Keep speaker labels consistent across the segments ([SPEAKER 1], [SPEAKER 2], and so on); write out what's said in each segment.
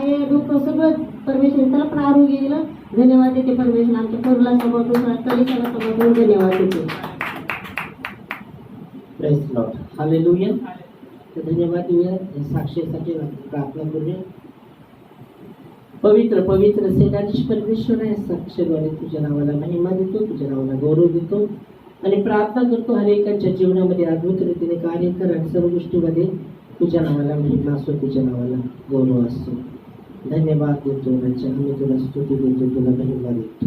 [SPEAKER 1] पाय डोकं सगळं परमेश्वर त्याला पण आरोग्य दिलं. धन्यवाद देते परमेश्वर. आमच्या परुला सभागृहाला कलिसाला सभागृह धन्यवाद देते.
[SPEAKER 2] Praise Lord, hallelujah. तर धन्यवाद देऊया साक्षीसाठी प्रार्थना करूया. पवित्र पवित्र सेनाधीश परमेश्वर आहे, साक्षीद्वारे तुझ्या नावाला महिमा देतो, तुझ्या नावाला गौरव देतो आणि प्रार्थना करतो हर एकाच्या जीवनामध्ये अद्भुत रीतीने कार्य कर आणि सर्व गोष्टीमध्ये तुझ्या नावाला महिमा असो, तुझ्या नावाला गौरव असतो. धन्यवाद देतो राजा, आम्ही तुला स्तुती देतो, तुला महिमा देतो.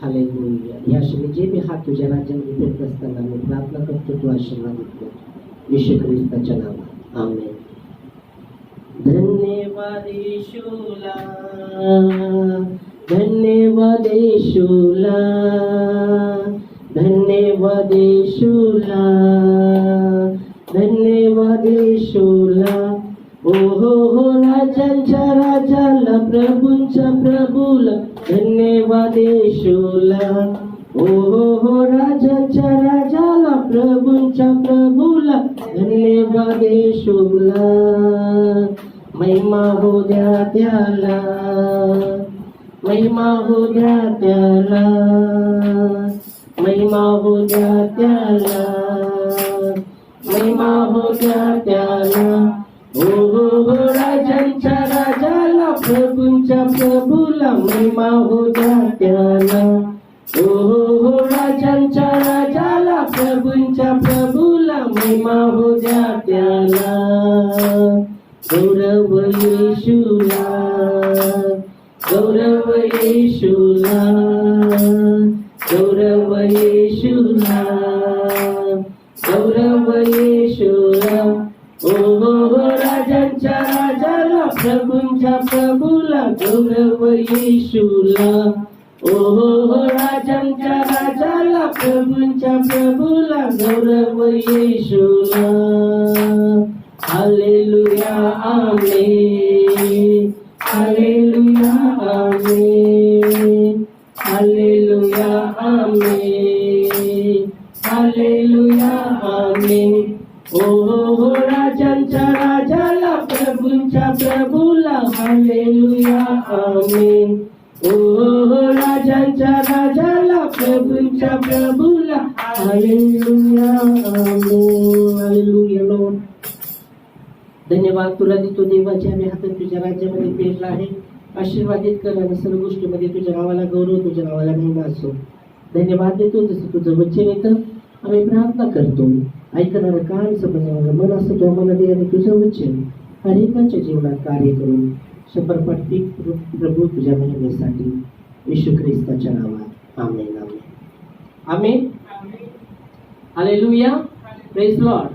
[SPEAKER 2] हालेलुया. या क्षणी जे मी हात तुझ्या राज्यामध्ये फिरत असताना मी प्रार्थना करतो, तू आशीर्वाद देतो येशू ख्रिस्ताच्या नावात, आमेन. धन्यवाद येशूला, धन्यवाद येशूला, धन्यवाद येशूला, धन्यवाद येशूला. ओ हो राजांच्या राजाला, प्रभूंच्या प्रभूला धन्यवाद येशूला. ओ हो राजांच्या राजाला, प्रभूंच्या प्रभूला धन्यवाद येशूला. महिमा हो द्या त्याला, महिमा हो द्या त्याला, महिमा हो द्या त्याला, महिमा हो द्या त्याला. ओ राजांच्या राजाला, प्रभूंच्या प्रभूला महिमा हो द्या त्याला. ओ राजांच्या राजाला, प्रभूंच्या प्रभूला महिमा हो द्या त्याला. गौरव येशूला, गौरव येशूला, गौरव येशूला, गौरव येशूला. ओ राजांच्या राजाला, प्रभूंच्या प्रभूला गौरव येशूला. ओ राजांच्या राजाला, प्रभूंच्या प्रभूला गौरव येशूला. Hallelujah amen, hallelujah amen, hallelujah amen, hallelujah amen. ओ राजांच्या राजाला, प्रभूंच्या प्रभूला हालेलुया आमेन. ओ राजांच्या राजाला, प्रभूंच्या प्रभूला हालेलुया आमेन. Hallelujah lord. धन्यवाद तुला देतो देवाच्या, आम्ही हातात तुझ्या राज्यामध्ये पेरला आहे. आशीर्वादित कर आणि सर्व गोष्टीमध्ये तुझ्या नावाला गौरव, तुझ्या नावाला महिमा असो. धन्यवाद देतो. जसं तुझं वचन येतं आम्ही प्रार्थना करतो, ऐकणारं कान समजणारं मन असं तो आम्हाला दे आणि तुझं वचन हर एकाच्या जीवनात कार्य करून शपरपट्टी प्रभू तुझ्या महिमेसाठी येशू ख्रिस्ताच्या नावात, आमेन आमेन आमेन. हालेलुया. Praise Lord.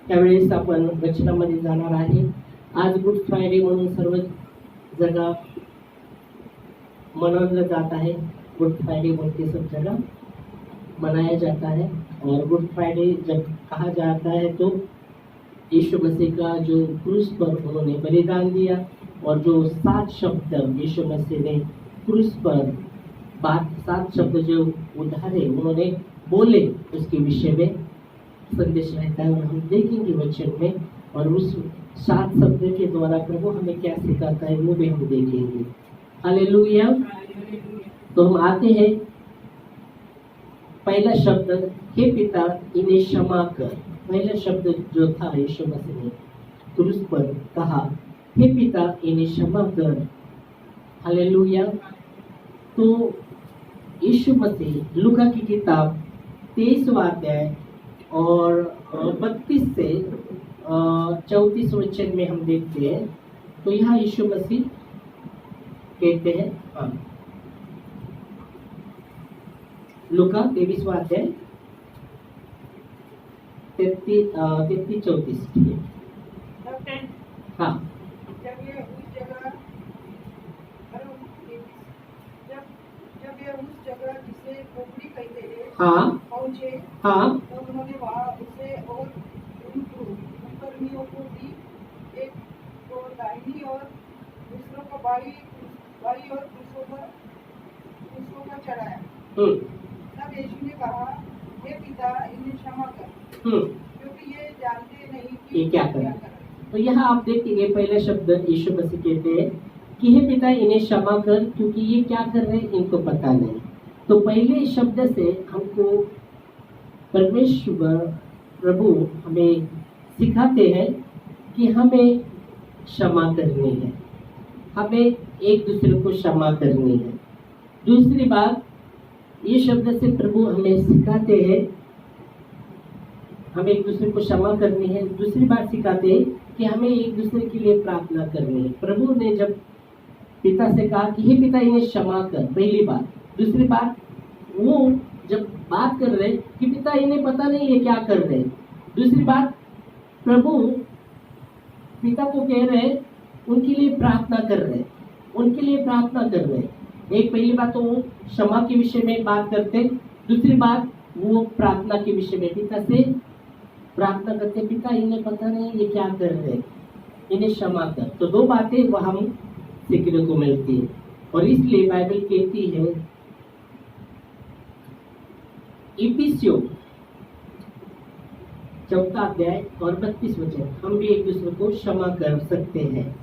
[SPEAKER 2] त्यावेळेस आपण वचनामध्ये जाणार आहे. आज गुड फ्रायडे म्हणून सर्व जगह मनवलं जात है. गुड फ्राइडे बोल के सब जगह मनाया जाता है। और गुड फ्राइडे जब कहा जाता है तो यीशु मसीह का जो क्रूस पर उन्होंने बलिदान दिया और जो 7 शब्द यीशु मसीह ने क्रूस पर बात 7 शब्द जो उधारे उन्होंने बोले उसके विषय में संदेश रहता है और हम देखेंगे वचन में और उस 7 शब्द के द्वारा प्रभु हमें क्या सिखाता है वो भी हम देखेंगे। हालेलुया। तो हम आते हैं। पहला शब्द हे पिता इन्हें क्षमा कर। पहला शब्द जो था यीशु मसीह ने क्रूस पर कहा हे पिता इन्हें क्षमा कर। हालेलुया। तो यीशु मसीह लूका की किताब 23वां अध्याय और 32 से 34 वचन में हम देखते हैं। तो यहाँ यीशु मसीह कहते हैं लूका 23वां अध्याय 33-34 हाँ
[SPEAKER 3] जब ये उस जगह जिसे खोपड़ी कहते हैं
[SPEAKER 2] हाँ
[SPEAKER 3] पहुंचे
[SPEAKER 2] हाँ
[SPEAKER 3] तो उन्होंने वहाँ उसे और उन कर्मियों को भी, एक को दाहिनी और दूसरों को बाई और पुरुषों पर चढ़ाया। तब यीशु ने कहा हे पिता इन्हें क्षमा कर क्योंकि ये जानते नहीं कि
[SPEAKER 2] ये क्या कर। तो यहाँ आप देखेंगे पहला शब्द यीशु मसीह कहते हैं कि हे पिता इन्हें क्षमा कर क्योंकि ये क्या कर रहे हैं इनको पता नहीं। तो पहले शब्द से हमको परमेश्वर प्रभु हमें सिखाते हैं कि हमें क्षमा करनी है, हमें एक दूसरे को क्षमा करनी है। दूसरी बात, ये शब्द से प्रभु हमें सिखाते हैं हमें एक दूसरे को क्षमा करनी है। दूसरी बात सिखाते हैं कि हमें एक दूसरे के लिए प्रार्थना करनी है। प्रभु ने जब पिता से कहा कि हे पिता इन्हें क्षमा कर, पहली बात। दूसरी बात, वो जब बात कर रहे कि पिता इन्हें पता नहीं है क्या कर रहे। दूसरी बात, प्रभु पिता को कह रहे उनके लिए प्रार्थना कर रहे, उनके लिए प्रार्थना कर रहे। एक पहली बात तो वो क्षमा के विषय में बात करते, दूसरी बात वो प्रार्थना के विषय में पिता से प्रार्थना करते, पिता इन्हें पता नहीं ये क्या कर रहे, इन्हें क्षमा कर। तो दो बातें वह हम सीखने को मिलती है और इसलिए बाइबल कहती है इफिसियों 4 अध्याय और 32 वचन, हम भी एक दूसरे को क्षमा कर सकते हैं।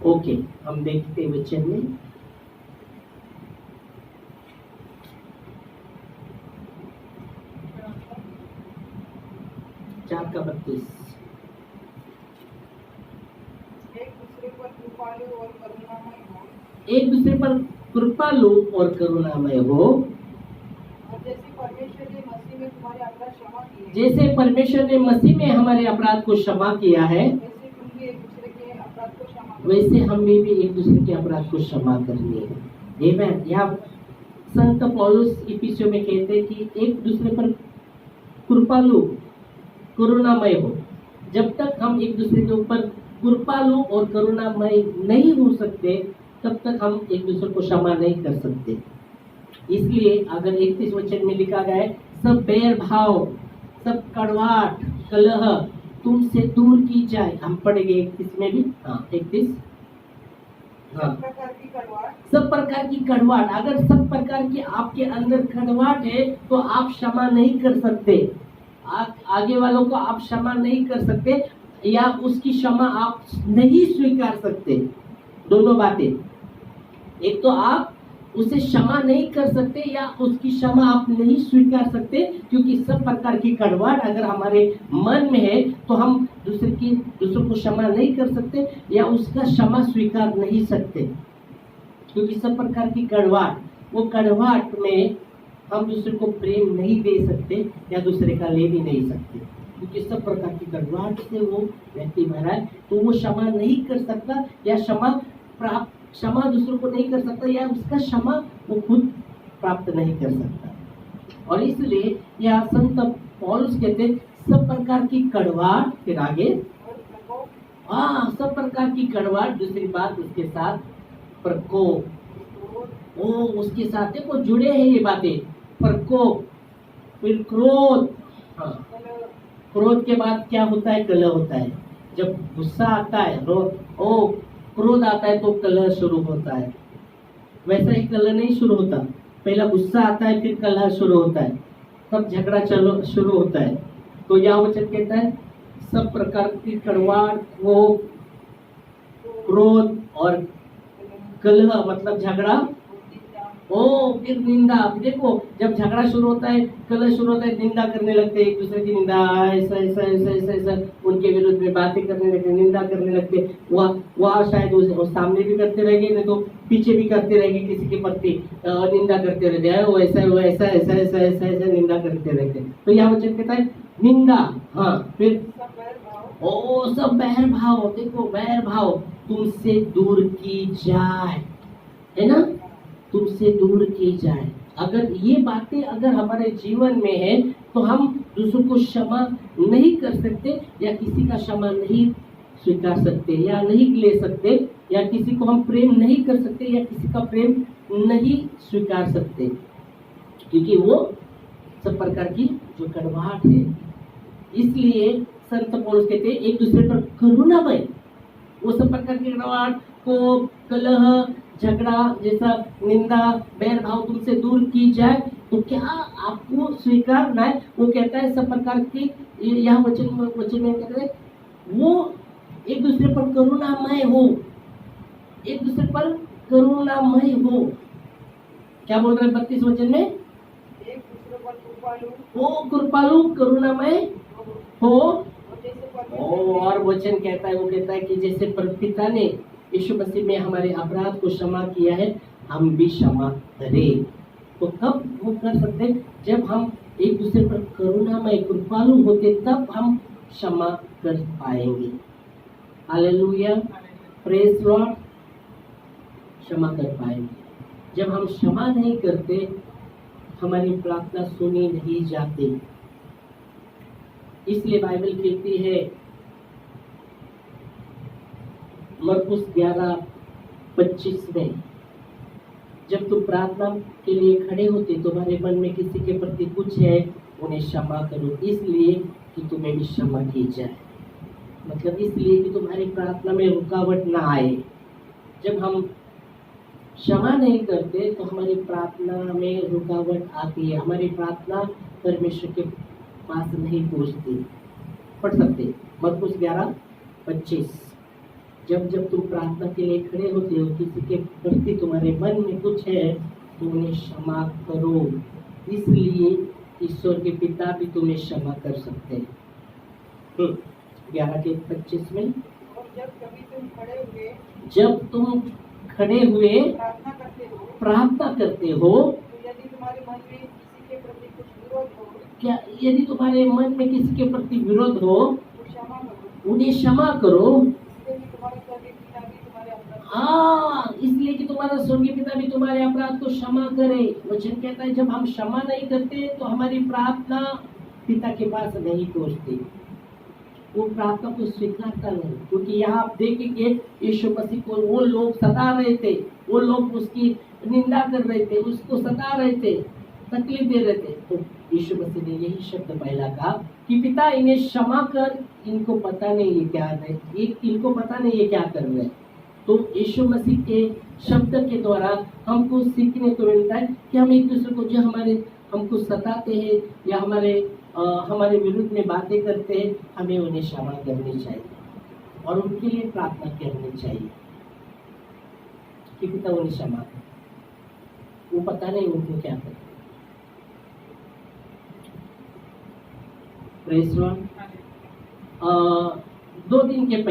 [SPEAKER 2] ओके, हम देखते हैं वचन में। चार का 32,
[SPEAKER 3] एक दूसरे पर कृपालु और करुणामय हो,
[SPEAKER 2] एक दूसरे पर कृपालु और करुणामय हो,
[SPEAKER 3] जैसे परमेश्वर ने मसीह में तुम्हारे अपराध
[SPEAKER 2] जैसे परमेश्वर ने मसीह में हमारे अपराध
[SPEAKER 3] क्षमा किए,
[SPEAKER 2] को क्षमा किया है,
[SPEAKER 3] वैसे तुम भी
[SPEAKER 2] वैसे हमें भी
[SPEAKER 3] एक दूसरे के अपराध को क्षमा करो।
[SPEAKER 2] एक दूसरे के अपराध को क्षमा करनी है। आमेन। यहाँ संत पौलुस इफिसियों में कहते हैं कि एक दूसरे पर कृपालु करुणामय हो। जब तक हम एक दूसरे के ऊपर कृपालु और करुणामय नहीं हो सकते तब तक हम एक दूसरे को क्षमा नहीं कर सकते। इसलिए अगर 31 वचन में लिखा गया है सब बैर भाव, सब कड़वाहट, कलह तुमसे दूर की जाए। हम पढ़ेंगे 31 में भी, हाँ 31, हाँ
[SPEAKER 3] सब प्रकार की कड़वाहट,
[SPEAKER 2] सब प्रकार की कड़वाहट। अगर सब प्रकार की आपके अंदर कड़वाहट है तो आप क्षमा नहीं कर सकते, आप आगे वालों को आप क्षमा नहीं कर सकते या उसकी क्षमा आप नहीं स्वीकार सकते। दोनों बातें, एक तो आप उसे क्षमा नहीं कर सकते या उसकी क्षमा आप नहीं स्वीकार सकते, क्योंकि सब प्रकार की कड़वाहट अगर हमारे मन में है तो हम दूसरों को क्षमा नहीं कर सकते या उसका क्षमा स्वीकार नहीं सकते, क्योंकि सब प्रकार की कड़वाहट, वो कड़वाहट में हम दूसरे को प्रेम नहीं दे सकते या दूसरे का ले भी नहीं सकते, क्योंकि सब प्रकार की कड़वाहट से वो व्यक्ति भरा है। तो वो क्षमा नहीं कर सकता या क्षमा दूसरों को नहीं कर सकता या उसका क्षमा वो खुद प्राप्त नहीं कर सकता। और इसलिए यह संत पौलुस कहते सब प्रकार की कड़वाहट, फिर आगे सब प्रकार की कड़वाहट, दूसरी बात उसके साथ प्रकोप, उसके साथ देखो जुड़े हैं ये बातें, प्रकोप, फिर क्रोध। क्रोध के बाद क्या होता है, कलह होता है। जब गुस्सा आता है, क्रोध आता है तो कलह शुरू होता है। वैसा ही कलह नहीं शुरू होता, पहला गुस्सा आता है फिर कलह शुरू होता है, तब झगड़ा शुरू होता है। तो यह वचन कहता है सब प्रकार की कड़वाहट, क्रोध और कलह मतलब झगड़ा, फिर निंदा। देखो जब झगड़ा शुरू होता है, कलह शुरू होता है, निंदा करने लगते हैं, एक दूसरे की निंदा, ऐसा ऐसा ऐसा ऐसा ऐसा उनके विरुद्ध में बातें करने लगते, निंदा करने लगते। वह शायद वो सामने भी करते रहेंगे, नहीं तो पीछे भी करते रहेंगे, किसी के प्रति निंदा करते रहते हैं, वो ऐसा ऐसा ऐसा ऐसा ऐसा ऐसा निंदा करते रहते हैं। तो यह वचन कहता है निंदा, फिर सब बैर भाव। देखो बैर भाव तुमसे दूर की जाए, है ना, तुमसे दूर की जाए। अगर ये बातें अगर हमारे जीवन में है तो हम दूसरों को क्षमा नहीं कर सकते या किसी का क्षमा नहीं स्वीकार सकते या नहीं ले सकते या किसी को हम प्रेम नहीं कर सकते या किसी का प्रेम नहीं स्वीकार सकते, क्योंकि वो सब प्रकार की जो कड़वाहट है। इसलिए संत पौलुस कहते हैं एक दूसरे पर करुणामय, वो सब प्रकार की कड़वाहट को, कलह, झगड़ा जैसा निंदा, बैर भाव तुमसे दूर की जाए। तो क्या आपको स्वीकारना है? वो कहता है सब प्रकार की, यह वचन में कहते हैं वो एक दूसरे पर करुणामय हो, एक दूसरे पर करुणामय हो। क्या बोल रहे हैं 32 वचन में?
[SPEAKER 3] एक दूसरे पर कृपालु
[SPEAKER 2] वो कृपालु करुणामय हो।
[SPEAKER 3] और जैसे परमेश्वर
[SPEAKER 2] और वचन कहता है, वो कहता है कि जैसे पिता ने यीशु मसीह में हमारे अपराध को क्षमा किया है, हम भी क्षमा करें। तो कब वो कर सकते हैं? जब हम एक दूसरे पर करुणामय कृपालु होते, तब हम क्षमा कर पाएंगे। Hallelujah, praise Lord. क्षमा कर पाएंगे। जब हम क्षमा नहीं करते, हमारी प्रार्थना सुनी नहीं जाती। इसलिए बाइबल कहती है मरकुस 11:25 में, जब तुम प्रार्थना के लिए खड़े होते, तुम्हारे मन में किसी के प्रति कुछ है, उन्हें क्षमा करो, इसलिए कि तुम्हें भी क्षमा की जाए। मतलब इसलिए कि तुम्हारी प्रार्थना में रुकावट ना आए। जब हम क्षमा नहीं करते तो हमारी प्रार्थना में रुकावट आती है, हमारी प्रार्थना परमेश्वर के पास नहीं पहुंचती। पढ़ सकते मरकुस 11:25। जब जब तुम प्रार्थना के लिए खड़े होते हो, किसी के प्रति तुम्हारे मन में कुछ है, तो उन्हें क्षमा करो, इसलिए ईश्वर के पिता भी तुम्हें क्षमा कर सकते हैं। 11:25 में,
[SPEAKER 3] और जब कभी तुम खड़े हुए
[SPEAKER 2] जब तुम खड़े हुए प्रार्थना करते हो,
[SPEAKER 3] तो यदि तुम्हारे मन में किसी के प्रति कुछ विरोध हो,
[SPEAKER 2] क्या यदि तुम्हारे मन में किसी के प्रति विरोध हो,
[SPEAKER 3] तो क्षमा करो,
[SPEAKER 2] उन्हें क्षमा करो।
[SPEAKER 3] इसलिए कि तुम्हारा स्वर्गीय पिता भी तुम्हारे अपराध
[SPEAKER 2] हाँ, इसलिए कि तुम्हारा स्वर्गीय पिता भी तुम्हारे अपराध को क्षमा करे। वचन कहता है जब हम क्षमा नहीं करते तो हमारी प्रार्थना पिता के पास नहीं पहुंचती, वो प्रार्थना को स्वीकारता नहीं। क्योंकि यहाँ आप देखेंगे यीशु मसीह को वो लोग सता रहे थे, वो लोग उसकी निंदा कर रहे थे, उसको सता रहे थे, तकलीफ दे रहे थे। तो यीशु मसीह ने यही शब्द पहला कहा कि पिता इन्हें क्षमा कर, इनको पता नहीं ये क्या है, इनको पता नहीं ये क्या कर रहे हैं। तो यीशु मसीह के शब्द के द्वारा हमको सीखने को मिलता है कि हम एक दूसरे को, जो हमको सताते हैं या हमारे विरुद्ध में बातें करते हैं, हमें उन्हें क्षमा करनी चाहिए और उनके लिए प्रार्थना करनी चाहिए कि पिता उन्हें क्षमा कर, वो पता नहीं उनको क्या कर। Praise Lord. 2 दिन के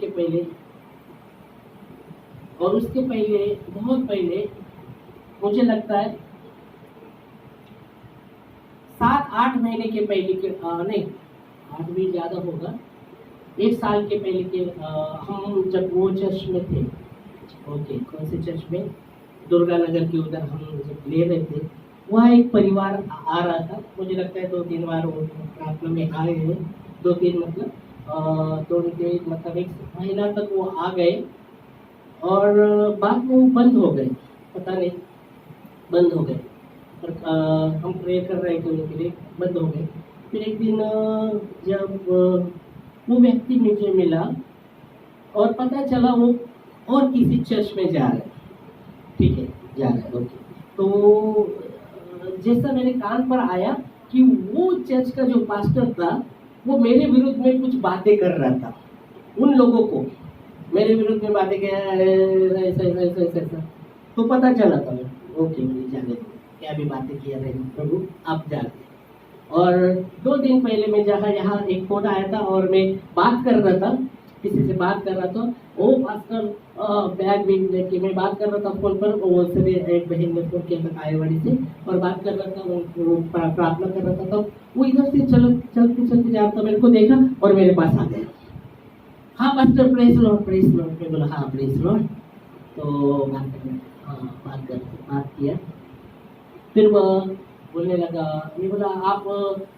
[SPEAKER 2] पहले और उसके पहले, बहुत पहले, मुझे लगता है 7-8 महीने के पहले के, नहीं 8 भी ज़्यादा होगा, 1 साल के पहले के, हम जब वो चर्च में थे, ओके, कौन से चर्च में, दुर्गा नगर के उधर हम जब ले रहे थे, वहाँ एक परिवार आ रहा था। मुझे लगता है 2-3 बार वो प्रार्थना में आए हैं, 2-3 मतलब 2 मतलब 1 महीना तक वो आ गए और बाद में वो बंद हो गए, पता नहीं बंद हो गए। और हम प्रे कर रहे थे उनके लिए, बंद हो गए। फिर एक दिन जब वो व्यक्ति मुझे मिला और पता चला वो और किसी चर्च में जा रहे हैं, ठीक है, जा रहे हैं, ओके। तो जैसा मेरे कान पर आया कि वो चर्च का जो पास्टर था, वो मेरे विरुद्ध में कुछ बातें कर रहा था, उन लोगों को मेरे विरुद्ध में बातें ऐसा। तो पता चला था, ओके, मुझे जाने दो, क्या भी बातें किया रहे प्रभु, आप जाते। और 2 दिन पहले मैं यहाँ एक फोन आया था और मैं बात कर रहा था, किसी से बात कर रहा था, वो पास्टर बैग भी लेके मैं बात कर रहा था फोन पर। वो सभी एक बहन ने फोन किया था आयवाड़ी से और बात कर रहा था, वो प्रार्थना कर रहा था। तो वो इधर से चलते जा रहा था, मेरे को देखा और मेरे पास आ गया। हाँ pastor, praise Lord, praise Lord. मैं बोला हाँ प्रेज लॉर्ड। तो बात किया। फिर वो बोलने लगा, मैं बोला आप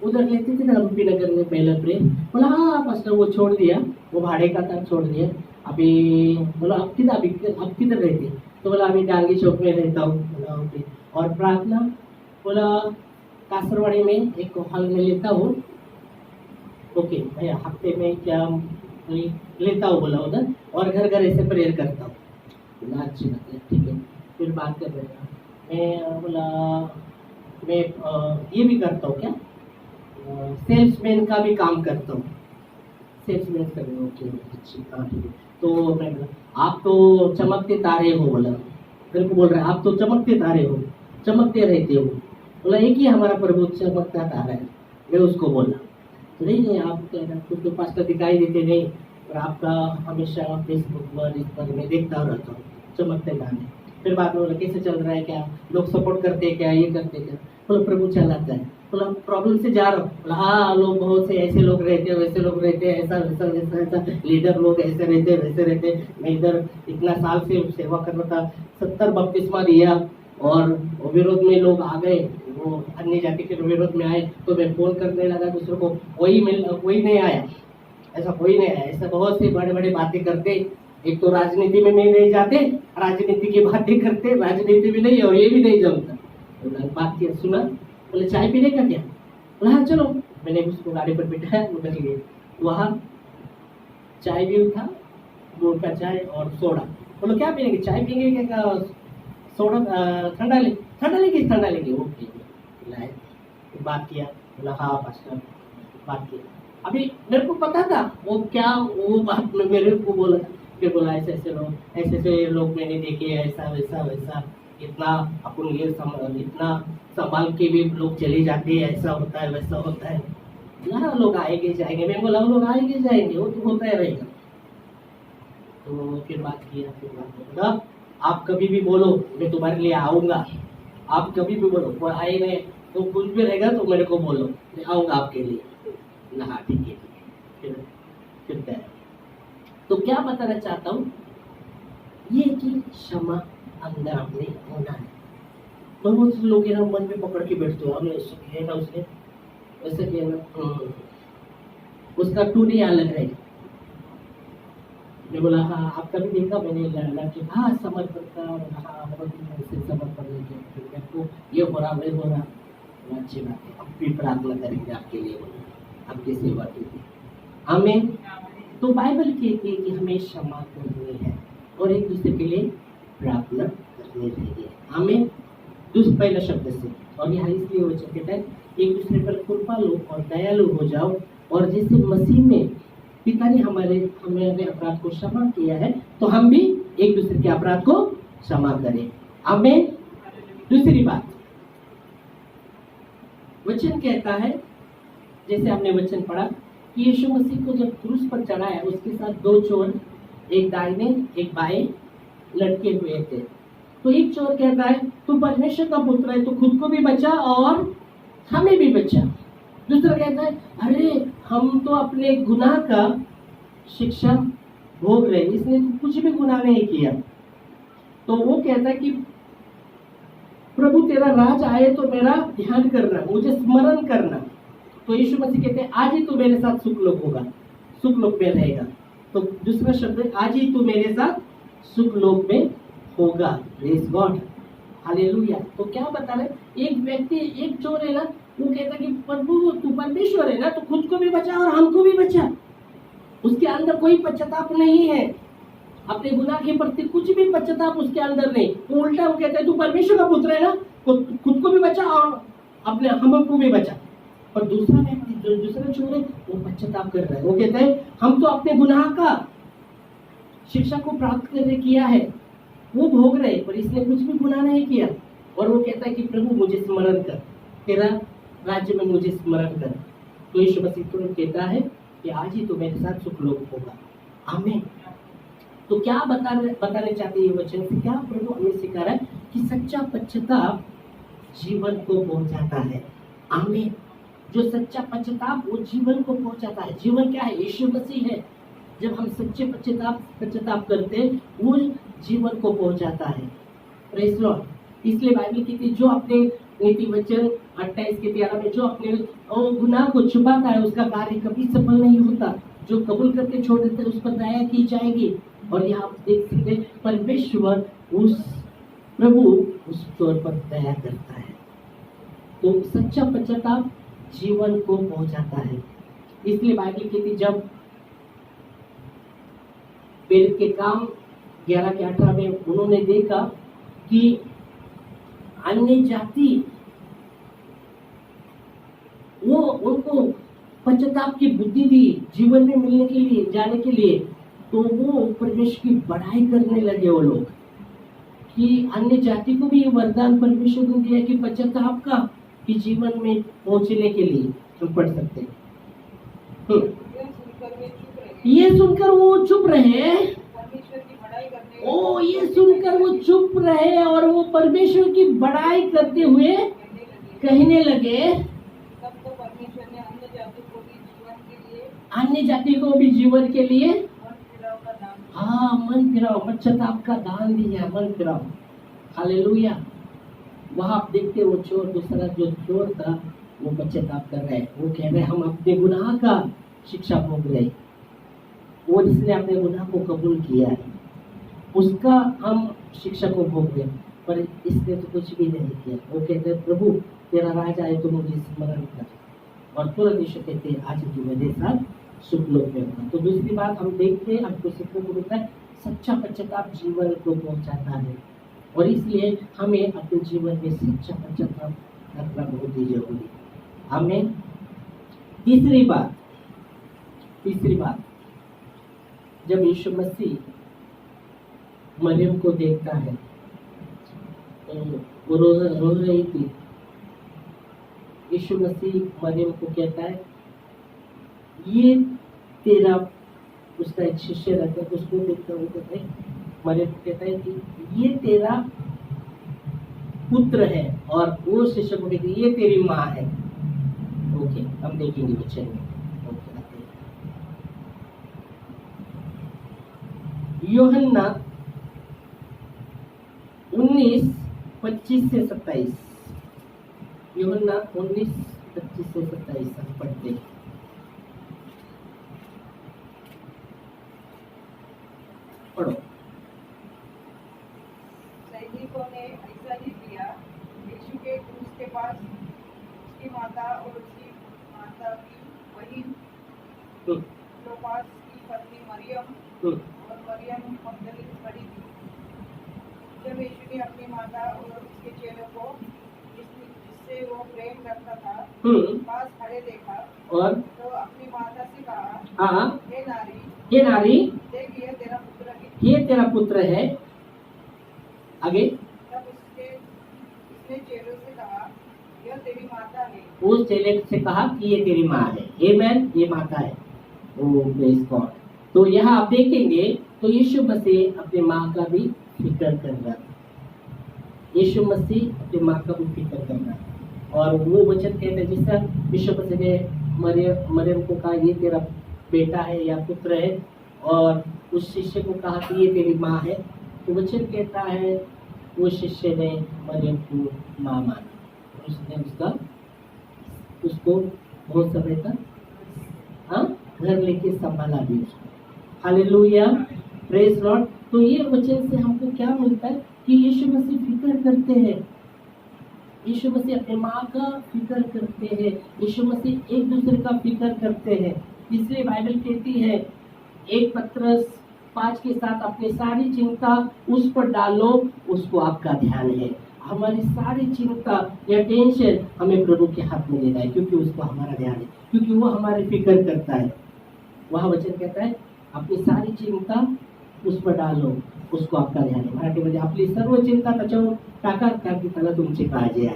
[SPEAKER 2] उधर लेते थे ना एमपी नगर में पहले प्रे? बोला हाँ पास्टर, वो छोड़ दिया, वो भाड़े का था, छोड़ दिया अभी। बोला आप किधर रहते? तो बोला अभी डांगी चौक में रहता हूँ। बोला ओके। और प्रार्थना? बोला कासरवाड़ी में एक हॉल में लेता हूँ। ओके, मैं हफ्ते में क्या लेता हूँ, बोला उधर, और घर घर ऐसे प्रेयर करता हूँ। बोला अच्छी बात है, ठीक है। फिर बात कर रहे मैं बोला मैं ये भी करता हूँ क्या, सेल्समैन का भी काम करता हूँ। सेल्समैन का भी, ओके अच्छी, हाँ ठीक है। तो मैं बोला, आप तो चमकते तारे हो, बोला मेरे को बोल रहा है आप तो चमकते तारे हो, चमकते रहते हो। बोला एक ही हमारा प्रभु चमकता तारा है। मैं उसको बोला तो नहीं आप कुछ तो पास्टर दिखाई देते नहीं, और आपका हमेशा फेसबुक पर इस पर मैं देखता रहता हूँ चमकते तारे। फिर बाद में बोला कैसे चल रहा है, क्या लोग सपोर्ट करते हैं, क्या ये करते हैं क्या? बोला प्रभु चलाता है। बोला प्रॉब्लम से जा रहा हूँ। बोला हाँ लोग बहुत से ऐसे लोग रहते हैं, वैसे लोग रहते हैं, ऐसा वैसा वैसा ऐसा लीडर लोग ऐसे रहते हैं, वैसे रहते हैं। मैं इधर इतना साल से सेवा कर रहा था, 70 बपतिस्मा दिया, और वो विरोध में लोग आ गए, वो अन्य जाति के विरोध में आए, तो मैं फोन करने लगा दूसरों को, कोई नहीं आया, ऐसा कोई नहीं आया। ऐसा बहुत से बड़े बड़े बातें करते, एक तो राजनीति में नहीं जाते, राजनीति की बातें करते, राजनीति भी नहीं और ये भी नहीं जमता। तो बात किया, सुना, बोले चाय पीने का क्या? बोला हाँ चलो। मैंने उसको गाड़ी पर बिठाया, उधर लिए वहाँ चाय भी था, दूध का चाय और सोडा। बोलो क्या पिएंगे, चाय पिएंगे क्या, सोडा ठंडा लेंगे ओके। लाए, बात किया, बोला हाँ पास्टर, बात किया। अभी मेरे को पता था वो क्या, वो बात में मेरे को बोला, फिर बोला ऐसे लोग मैंने देखे, ऐसा वैसा वैसा, इतना अपन ये इतना संभाल के भी लोग चले जाते हैं, ऐसा होता है वैसा होता है। ना लोग आएंगे जाएंगे, मैं बोला लोग आएंगे जाएंगे, वो तो होता है रहेगा। तो फिर बात किया, बोला आप कभी भी बोलो मैं तुम्हारे लिए आऊँगा, आप कभी भी बोलो, वो आएंगे तो कुछ भी रहेगा तो मेरे को बोलो, मैं आऊँगा आपके लिए। ना ठीक है, फिर क्या? तो क्या बताना चाहता हूँ, ये कि क्षमा अंदर अपने होना है। बहुत से लोग ना मन में पकड़ के बैठते हो, हमने ऐसा किया ना, उसने वैसे किया ना, उसका टूने अलग रहेगा। मैं बोला हाँ आपका भी देखा मैंने लड़के, हाँ समर्पण का, हाँ बहुत समर्पण लेके को ये हो रहा वही हो रहा, अच्छी बात है, अब भी प्रार्थना करेंगे आपके लिए, आपकी सेवा के लिए। हमें तो बाइबल कहती है कि हमें क्षमा करनी है और एक दूसरे के लिए प्रार्थना करनी चाहिए। हमें पहला शब्द से, और यहाँ इसलिए वचन कहता है एक दूसरे पर कृपालु और दयालु हो जाओ, और जैसे मसीह में पिता ने हमारे अपराध को क्षमा किया है, तो हम भी एक दूसरे के अपराध को क्षमा करें। हमें दूसरी बात, वचन कहता है, जैसे हमने वचन पढ़ा कि यीशु मसीह को जब क्रूस पर चढ़ाया, उसके साथ दो चोर, एक दाहिने एक बाएं लटके हुए थे। तो एक चोर कहता है तू परमेश्वर का पुत्र है, तो खुद को भी बचा और हमें भी बचा। दूसरा कहता है अरे हम तो अपने गुनाह का शिक्षा भोग रहे, इसने कुछ भी गुनाह नहीं किया। तो वो कहता है कि प्रभु तेरा राज आए तो मेरा ध्यान करना, मुझे स्मरण करना। तो यीशु मसीह कहते हैं आज ही तू मेरे साथ सुखलोक होगा, सुखलोक में रहेगा। तो दूसरा शब्द आज ही तू मेरे साथ सुखलोक में होगा। Praise God, hallelujah. तो क्या बता रहे, एक व्यक्ति, एक चोर है ना, वो कहता कि प्रभु तू परमेश्वर है ना, तो खुद को भी बचा और हमको भी बचा। उसके अंदर कोई पश्चाताप नहीं है, अपने गुनाह के प्रति कुछ भी पश्चाताप उसके अंदर नहीं। वो उल्टा वो कहता है तू परमेश्वर का पुत्र है ना, तो खुद को भी बचा और अपने हमको भी बचा। और दूसरा व्यक्ति जो दूसरा चोर है वो पश्चाताप कर रहा है, वो कहता है हम तो अपने गुनाह का शिक्षा को प्राप्त करने किया है, वो भोग रहे, पर इसने कुछ भी गुनाह नहीं किया। और वो कहता है कि प्रभु मुझे स्मरण कर, तेरा राज्य में मुझे स्मरण कर। तो यीशु मसीह तुरंत कहता है कि आज ही तो मेरे साथ सुखलोक होगा। आमीन। तो क्या बताने चाहते हैं ये वचन से, क्या प्रभु हमें सिखा रहा है कि सच्चा पश्चाताप जीवन को पहुंचाता है। आमीन। जो सच्चा पश्चाताप वो जीवन को पहुंचाता है। जीवन क्या है? यीशु मसीह है। जब हम सच्चे पश्चाताप करते हैं वो जीवन को पहुंचाता है। Praise Lord. इसलिए बाइबल कहती है जो अपने नीति वचन 28 के 13 में जो अपने गुनाह को छुपाता है उसका कार्य कभी सफल नहीं होता। जो कबूल करके छोड़ देते हैं उस पर दया की जाएगी। और यहाँ आप देख सकते हैं परमेश्वर प्रभु उस चोर पर दया करता है। तो सच्चा पश्चाताप जीवन को पहुंचाता है। इसलिए बाइबल कहती जब प्रेरित के काम 11 के 18 में उन्होंने देखा कि अन्य जाति वो उनको पश्चाताप की बुद्धि दी जीवन में मिलने के लिए, जाने के लिए, तो वो परमेश्वर की बढ़ाई करने लगे वो लोग कि अन्य जाति को भी ये वरदान परमेश्वर ने दिया कि पश्चाताप का कि जीवन में पहुंचने के लिए हम पढ़ सकते हैं।
[SPEAKER 3] यह सुनकर वे चुप रहे,
[SPEAKER 2] ये सुनकर वो चुप रहे,
[SPEAKER 3] परमेश्वर की बड़ाई करने
[SPEAKER 2] ओ ये सुनकर वो चुप रहे और वो परमेश्वर की बढ़ाई करते हुए कहने लगे।
[SPEAKER 3] तब तो परमेश्वर ने अन्य जाति को भी जीवन के लिए
[SPEAKER 2] अन्य जाति को भी जीवन के लिए
[SPEAKER 3] मन फिराव का दान दिया।
[SPEAKER 2] हाँ मन फिराओ, पश्चाताप का दान दिया, मन फिराओ। हालेलुया। वहां आप देखते वो चोर, दूसरा जो चोर था वो पश्चाताप कर रहे, वो कह रहे हम अपने गुनाह का शिक्षा भोग रहे, वो जिसने अपने गुनाह को कबूल किया है उसका हम शिक्षा को भोग रहे, पर इसने तो कुछ भी नहीं किया। वो कहते हैं प्रभु तेरा राज आए तो मुझे स्मरण कर, और तुरंत यीशु कहते हैं आज की मेरे साथ सुख लोक में होगा। तो दूसरी बात हम देखते हैं, हमको सीखने को मिलता है सच्चा पश्चाताप जीवन को पहुंचाता है, और इसलिए हमें अपने जीवन में सच्चा पश्चाताप रखना बहुत ही जरूरी है। हमें तीसरी बात जब यीशु मसीह मरियम को देखता है तो वो रो रही थी। यीशु मसीह मरियम को कहता है ये तेरा, उसका एक शिष्य रहता है उसको देखता हुआ कहता है, मरियम को कहता है कि ये तेरा पुत्र है, और वो शिष्य को कहते ये तेरी माँ है। ओके हम देखेंगे वचन में। यूहन्ना 19:25 से 27, यूहन्ना 19:25 से 27 हम पढ़ते हैं। पढ़ो।
[SPEAKER 3] सैनिकों ने ऐसा ही किया। यीशु के क्रूस के पास उसकी माता और उसकी माता की बहन क्लोपास की पत्नी मरियम और मरियम मगदलीन खड़ी थी। जब यीशु ने अपनी माता और उसके चेलों को जिससे वो प्रेम करता था पास खड़े देखा,
[SPEAKER 2] और
[SPEAKER 3] तो अपनी माता से कहा,
[SPEAKER 2] हाँ
[SPEAKER 3] हे नारी,
[SPEAKER 2] ये नारी
[SPEAKER 3] देख ये तेरा पुत्र है।
[SPEAKER 2] ये तेरा पुत्र है। आगे
[SPEAKER 3] तब उसने चेलों से कहा, यह तेरी माता है।
[SPEAKER 2] उस चेले से कहा कि ये तेरी माँ है। आमेन, ये माता है। ओ प्रेज गॉड। तो यहाँ आप देखेंगे तो यीशु मसीह अपने माँ का भी फिक्र कर रहा है। यीशु मसीह अपनी माँ का भी फिक्र कर रहा है, और वो वचन कहते हैं जिस तरह यीशु मसीह ने मरियम को कहा ये तेरा बेटा है या पुत्र है, और उस शिष्य को कहा कि ये तेरी माँ है, तो वचन कहता है वो शिष्य ने मरियम को माँ माना, उसने उसको बहुत समय तक घर लेके संभाला भी उसको। Hallelujah, praise Lord. तो ये वचन से हमको क्या मिलता है कि यीशु मसीह फिक्र करते हैं, यीशु मसीह अपने माँ का फिक्र करते हैं, यीशु मसीह एक दूसरे का फिक्र करते हैं। इसलिए बाइबल कहती है 1 पत्रस 5 के साथ अपनी सारी चिंता उस पर डालो, उसको आपका ध्यान है। हमारी सारी चिंता या टेंशन हमें प्रभु के हाथ में देना है, क्योंकि उसको हमारा ध्यान है, क्योंकि वो हमारी फिक्र करता है। वहाँ वचन कहता है अपनी सारी चिंता उस पर डालो, उसको आपका ध्यान है। मराठीमध्ये आपली सर्व चिंता त्याच्यावर टाका, कारण त्याला तुमची काळजी आहे।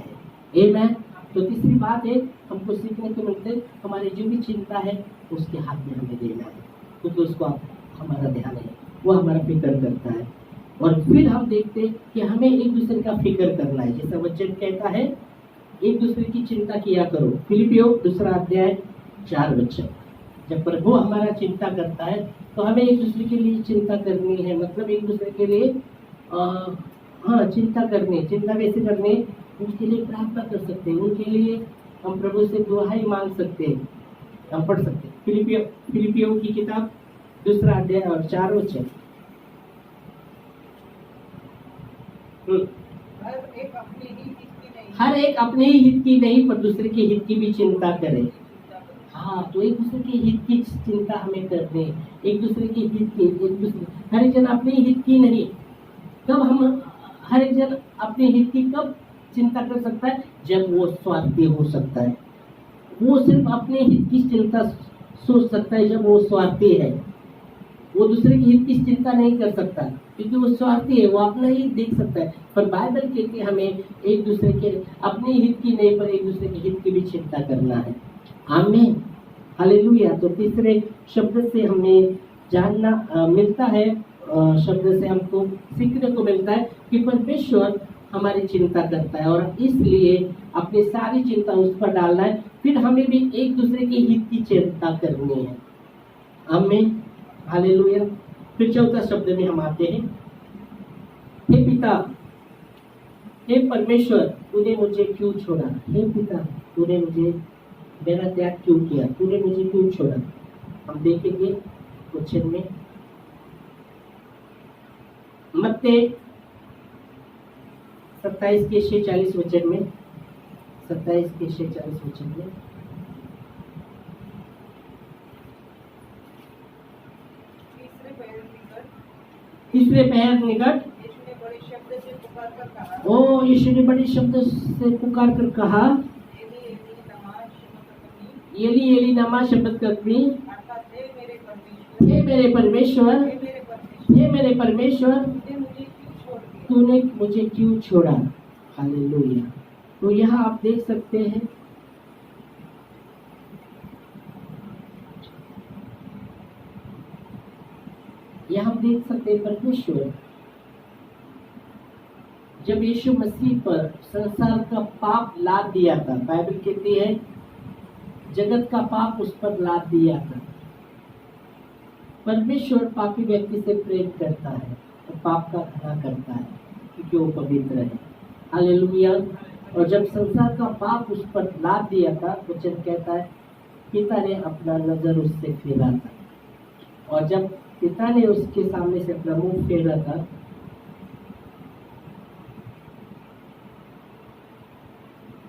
[SPEAKER 2] आमेन। तो तीसरी बात है हमको सीखने को मिलते है, हमारी जो भी चिंता है उसके हाथ में हमें देना है, क्योंकि उसको हमारा ध्यान है, वो हमारा फिक्र करता है। और फिर हम देखते हैं कि हमें एक दूसरे का फिक्र करना है, जैसा वचन कहता है एक दूसरे की चिंता किया करो। फिलिपियों 2:4 जब प्रभु हमारा चिंता करता है तो हमें एक दूसरे के लिए चिंता करनी है, मतलब एक दूसरे के लिए चिंता करनी। चिंता कैसे करनी? उनके लिए प्रार्थना कर सकते हैं, उनके लिए हम प्रभु से दुआई मांग सकते हैं, हम पढ़ सकते हैं। फिलिपियों की किताब 2:4 हर एक अपने ही हित की नहीं पर दूसरे के हित की भी चिंता करे। हाँ, तो एक दूसरे के हित की चिंता हमें करनी है, एक दूसरे के हित की, एक दूसरे हर एक जन अपने हित की नहीं। कब हम हर एक जन अपने हित की कब चिंता कर सकता है? जब वो स्वार्थी हो सकता है, वो सिर्फ अपने हित की चिंता सोच सकता है जब वो स्वार्थी है। वो दूसरे के हित की चिंता नहीं कर सकता क्योंकि वो स्वार्थी है, वो अपना ही देख सकता है। पर बाइबल कहती है हमें एक दूसरे के अपने हित की नहीं पर एक दूसरे के हित की भी चिंता करना है। आमीन, हालेलुया। तो तीसरे शब्द से हमें जानना मिलता है, शब्द से हमको सीखने को मिलता है कि परमेश्वर हमारी चिंता करता है और इसलिए अपनी सारी चिंता उस पर डालना है। फिर हमें भी एक दूसरे के हित की चिंता करनी है। आमीन, हालेलुया। फिर चौथा शब्द में हम आते हैं, हे पिता, हे परमेश्वर, तूने मुझे क्यों छोड़ा? हे पिता, तूने मुझे मेरा त्याग क्यों किया? तूने मुझे क्यों छोड़ा? हम देखेंगे क्वेश्चन में मत्ती 27 के 46 वचन में, 27 के 46 वचन में तीसरे पहर निकट
[SPEAKER 3] यीशु ने बड़े शब्द से पुकार कर कहा,
[SPEAKER 2] ओ यीशु ने बड़े शब्द से पुकार कर कहा,
[SPEAKER 3] एली एली लमा शबक्तनी,
[SPEAKER 2] एली एली लमा शबक्तनी,
[SPEAKER 3] अर्थात हे मेरे परमेश्वर,
[SPEAKER 2] हे मेरे परमेश्वर,
[SPEAKER 3] हे मेरे परमेश्वर,
[SPEAKER 2] हे मेरे परमेश्वर,
[SPEAKER 3] तूने मुझे क्यों छोड़ दिया?
[SPEAKER 2] तूने मुझे क्यों छोड़ा? हालेलुया। तो यहाँ आप देख सकते हैं यहाँ हम देख सकते हैं परमेश्वर जब यीशु मसीह पर संसार का पाप लाद दिया था, बाइबल कहती है जगत का पाप उस पर लाद दिया था। परमेश्वर पापी व्यक्ति से प्रेम करता है और पाप का खड़ा करता है क्योंकि वो पवित्र है। हालेलुया। और जब संसार का पाप उस पर लाद दिया था, वचन कहता है पिता ने अपना नजर उससे फेरा था, और जब पिता ने उसके सामने से अपना मुंह फेरा था,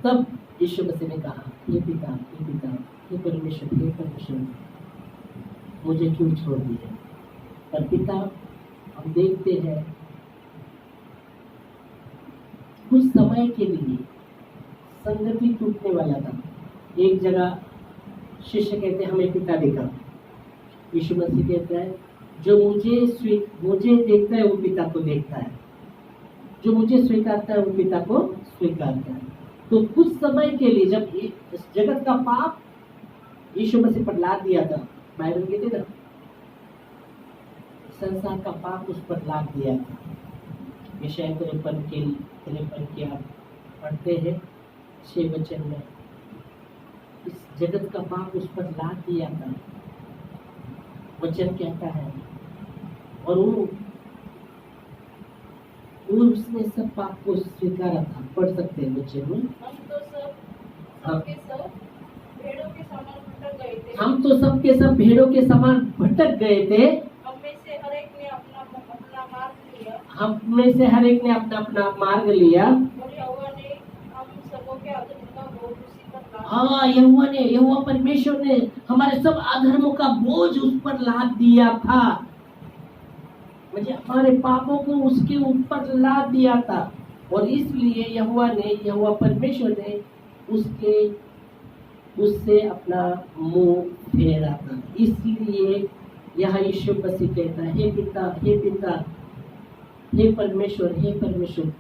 [SPEAKER 2] तब यीशु मसीह ने कहा, हे पिता, हे पिता, हे परमेश्वर, हे परमेश्वर, मुझे क्यों छोड़ दिया? पर पिता, हम देखते हैं कुछ समय के लिए संगति टूटने वाला था। एक जगह शिष्य कहते हैं हमें पिता दिखा। यीशु मसीह कहता है जो मुझे देखता है वो पिता को देखता है, जो मुझे स्वीकारता है वो पिता को स्वीकारता है। तो कुछ समय के लिए जब इस जगत का पाप यीशु मसीह पर लाद दिया था, बाइबल कहते ना संसार का पाप उस पर लाद दिया था। यशायाह 53 के आप पढ़ते हैं 6 वचन में, इस जगत का पाप उस पर लाद दिया था। वचन कहता है और वो उसने सब पाप को स्वीकारा था। पढ़ सकते हैं वचन में, हम तो सबके सब भेड़ों के समान भटक गए थे, हम में से हर एक ने अपना अपना मार्ग लिया। हाँ, यहोवा परमेश्वर ने हमारे सब अधर्मों का बोझ उस पर लाद दिया था, मुझे हमारे पापों को उसके ऊपर लाद दिया था। और इसलिए यहोवा परमेश्वर ने उससे अपना मुंह फेरा था। इसलिए यहाँ यीशु मसीह कहता है, हे पिता, हे पिता, हे परमेश्वर,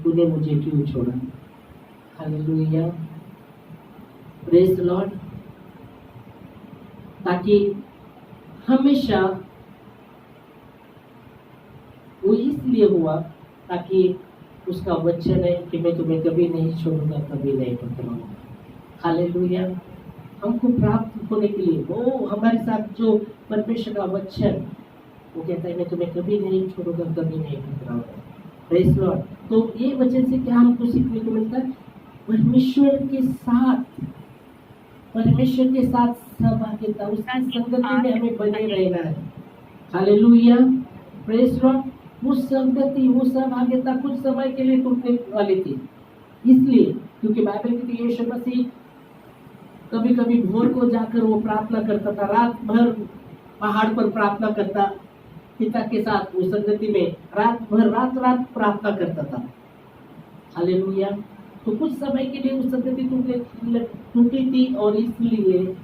[SPEAKER 2] तूने मुझे क्यों छोड़ा? Hallelujah, praise the Lord. ताकि हमेशा वो इसलिए हुआ ताकि उसका वचन है कि मैं तुम्हें कभी नहीं छोड़ूंगा, कभी नहीं पकड़ूंगा। हालेलुया। हमको प्राप्त होने के लिए वो हमारे साथ जो परमेश्वर का वचन, वो कहता है मैं तुम्हें कभी नहीं छोड़ूंगा, कभी नहीं पकड़ूंगा। Praise the Lord. तो ये वचन से क्या हमको सीखने को मिलता है? परमेश्वर के साथ सहभागिता, उसकी संगति में हमें बने रहना है। Hallelujah, praise the Lord. वो संगति, वो सहभागिता कुछ समय के लिए टूटने वाली थी, इसलिए क्योंकि बाइबल की यीशु मसीह कभी कभी भोर को जाकर वो प्रार्थना करता था, रात भर पहाड़ पर प्रार्थना करता, पिता के साथ वो संगति में रात भर रात प्रार्थना करता था। हालेलुया। तो कुछ समय के लिए उस संगति टूटी थी, और इसलिए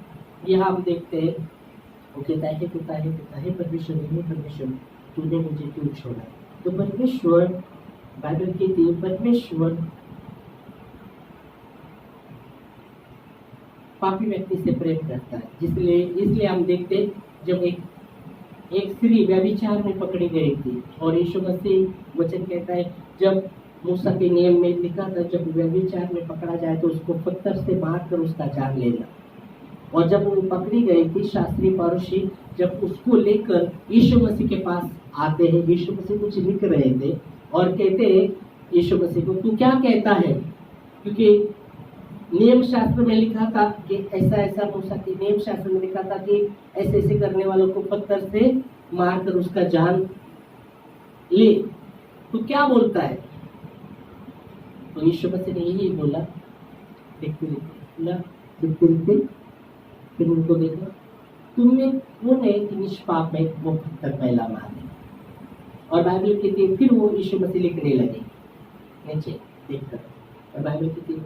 [SPEAKER 2] यहाँ हम देखते हैं वो कहता है परमेश्वर तूने मुझे क्यों छोड़ा। तो परमेश्वर, बाइबल कहती है परमेश्वर पापी व्यक्ति से प्रेम करता है। इसलिए हम देखते हैं जब एक स्त्री व्यभिचार में पकड़ी गई थी, और यीशु मसीह वचन कहता है जब मूसा के नियम में लिखा था जब व्यभिचार में पकड़ा जाए तो उसको पत्थर से मार कर उसका जान लेना। और जब वो पकड़ी गई थी, शास्त्री फरीसी जब उसको लेकर यीशु मसीह के पास आते हैं, यीशु मसीह कुछ लिख रहे थे और कहते हैं यीशु मसीह को, तू क्या कहता है? क्योंकि नियम शास्त्र में लिखा था कि ऐसा ऐसा, मूसा के नियम शास्त्र में लिखा था कि ऐसे ऐसे करने वालों को पत्थर से मारकर उसका जान ले, तो क्या बोलता है? तो यीशु मसीह ने यही बोला, देखते फिर उनको देखा, तुमने कौन है कि निष्पाप है वो पत्थर पहला मारे। और बाइबल कहती है फिर वो यीशु मसीह लिखने लगे नीचे देखकर, और बाइबल कहती है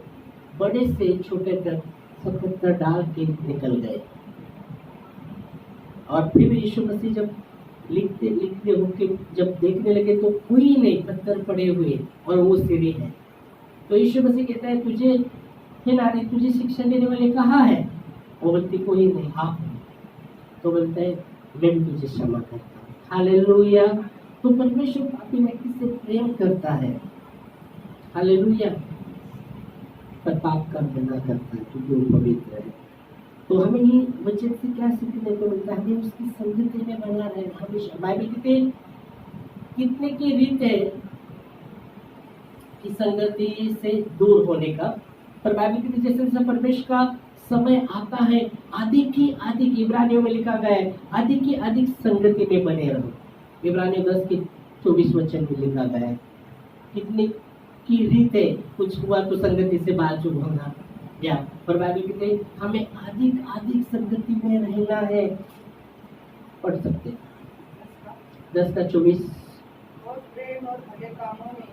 [SPEAKER 2] बड़े से छोटे तक सब पत्थर डाल के निकल गए। और फिर यीशु मसीह जब लिखते होके जब देखने लगे तो कोई नहीं, पत्थर पड़े हुए और वो सीढ़ी है। तो यीशु मसीह कहता है तुझे हे नारी, तुझे शिक्षा देने वाले कहाँ है? वो बोलती कोई नहीं, आप। तो बोलता है मैं भी तुझे क्षमा करता हूँ। हालेलुया। तो परमेश्वर पापी व्यक्ति से प्रेम करता है। हालेलुया। पर पाप का मना करता है क्योंकि वो पवित्र है। तो हमें ये वचन से क्या सीखने को मिलता है? हमें उसकी संगति में बना रहना हमेशा। बाइबल कहते कितने की रीत है कि संगति से दूर होने का, पर बाइबल कहते जैसे जैसे परमेश्वर का समय आता है अधिक ही अधिक, इब्रानियों में लिखा गया है अधिक ही अधिक संगति में बने रहो। इब्रानियों 10 के 24 वचन में लिखा गया है कितने की रीत है, कुछ हुआ तो संगति से बाजू होना या, पर बाइबल कहते हमें अधिक अधिक संगति में रहना है। पढ़ सकते 10 का 24।
[SPEAKER 3] और प्रेम और भले कामों में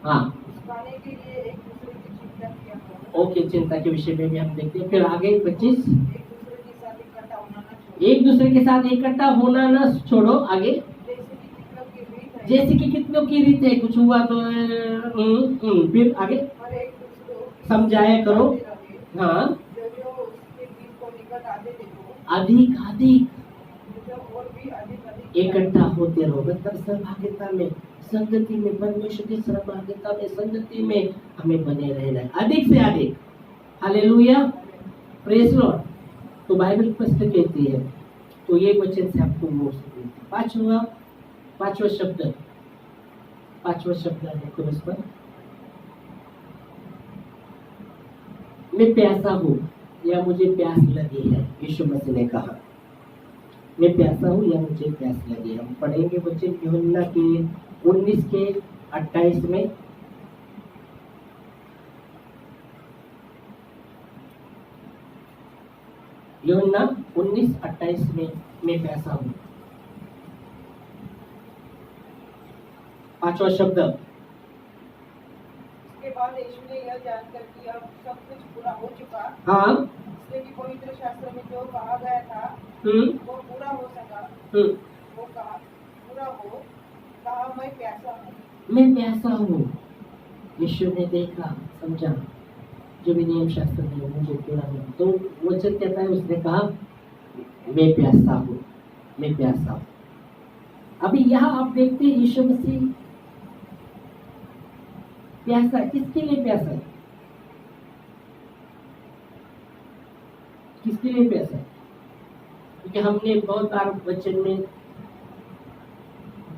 [SPEAKER 2] हाँ
[SPEAKER 3] पाने के लिए एक दूसरे की चिंता किया करो।
[SPEAKER 2] ओके, चिंता के विषय में भी हम देखते हैं। फिर आगे 25,
[SPEAKER 3] एक दूसरे के साथ इकट्ठा होना
[SPEAKER 2] एक दूसरे के साथ इकट्ठा
[SPEAKER 3] न छोड़ो।
[SPEAKER 2] होना न छोड़ो। आगे जैसे कि कितनों की रीत है, कुछ हुआ तो फिर आगे
[SPEAKER 3] और एक दूसरे को
[SPEAKER 2] समझाया करो। हाँ
[SPEAKER 3] जो उसके बीच को निकट आते देखो,
[SPEAKER 2] अधिक अधिक
[SPEAKER 3] जो और भी अधिक अधिक
[SPEAKER 2] इकट्ठा होते रहो। मतलब सहभागिता में, संगति में, परमेश्वर की सहभागिता में, संगति में हमें बने रहना है अधिक से अधिक। Hallelujah, praise Lord. तो बाइबल स्पष्ट कहती है, तो ये वचन से आपको वो पांचवा शब्द देखो इस पर, मैं प्यासा हूँ या मुझे प्यास लगी है। यीशु मसीह ने कहा मैं प्यासा हूँ या मुझे प्यास लगी है। हम पढ़ेंगे वचन यूहन्ना के 19 के 28 में। यूहन्ना 19:28 में मैं प्यासा हूँ। पांचवा शब्द।
[SPEAKER 3] इसके बाद यीशु ने यह जानकर कि अब सब कुछ पूरा हो चुका,
[SPEAKER 2] हाँ
[SPEAKER 3] इसलिए कि पवित्र शास्त्र में जो कहा गया था वो पूरा हो सका, वो कहा पूरा हो, कहा मैं प्यासा हूँ।
[SPEAKER 2] मैं प्यासा हूँ। यीशु ने देखा, समझा जो भी नियम शास्त्र में मुझे पूरा हो। तो वचन कहता है, उसने कहा मैं प्यासा हूँ, मैं प्यासा हूँ। अभी यहाँ आप देखते हैं यीशु मसीह प्यासा, किसके लिए प्यासा है? किसके लिए प्यासा है? क्योंकि हमने बहुत बार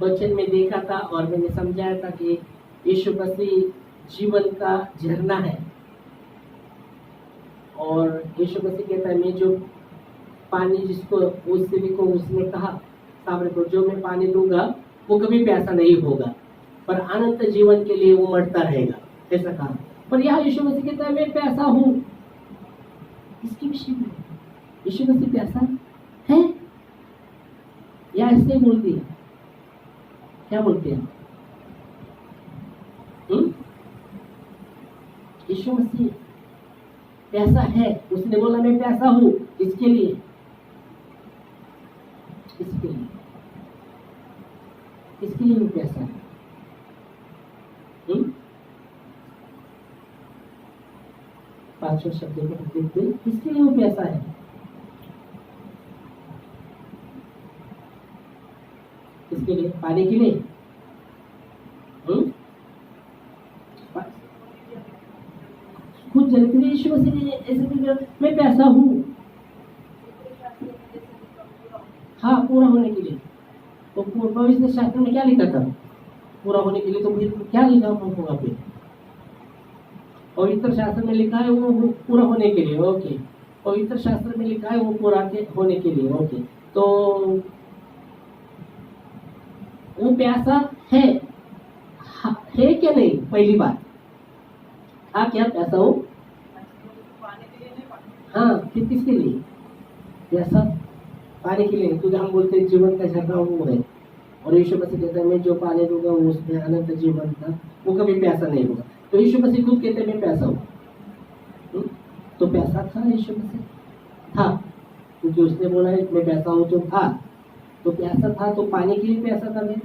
[SPEAKER 2] वचन में देखा था और मैंने समझाया था कि यीशु मसीह जीवन का झरना है। और यीशु मसीह कहता है मैं जो पानी, जिसको उस स्त्री को उसने कहा सामने को, जो मैं पानी दूंगा वो कभी प्यासा नहीं होगा पर अनंत जीवन के लिए वो मरता रहेगा, ऐसा कहा। पर यहाँ यीशु मसीह कहता है मैं प्यासा हूँ। इसके विषय में यीशु मसीह प्यासा है या ऐसे बोल दिया? क्या बोलते हैं? यीशु मसीह प्यासा है। उसने बोला मैं प्यासा हूं, इसके लिए, इसके लिए, इसके लिए वो प्यासा है। 5 शब्दों को देखते हैं, इसके लिए वो प्यासा है। इसके लिए, पाने के लिए, खुद जनते हुए यीशु मसीह ने ऐसे नहीं किया, मैं प्यासा हूं। हाँ, पूरा होने के लिए। तो पवित्र शास्त्र में क्या लिखा था? पूरा होने के लिए, तो फिर क्या लिखा होगा फिर? पवित्र शास्त्र में लिखा है वो पूरा होने के लिए, ओके। पवित्र शास्त्र में लिखा है वो पूरा होने के लिए, ओके। तो वो प्यासा है, है क्या नहीं? पहली बात, हाँ क्या प्यासा हो? हाँ, फिर किसके लिए प्यासा? पाने के लिए, क्योंकि हम बोलते हैं जीवन का झरना वो है, और यीशु मसीह कहता है मैं जो पानी दूंगा वो उसमें अनंत जीवन था, वो कभी प्यासा नहीं होगा। तो यीशु मसीह खुद कहते हैं मैं प्यासा हूँ। तो प्यासा था यीशु मसीह, था, क्योंकि उसने बोला है मैं प्यासा हूँ, तो था, तो प्यासा था, तो पानी के लिए प्यासा था मैं।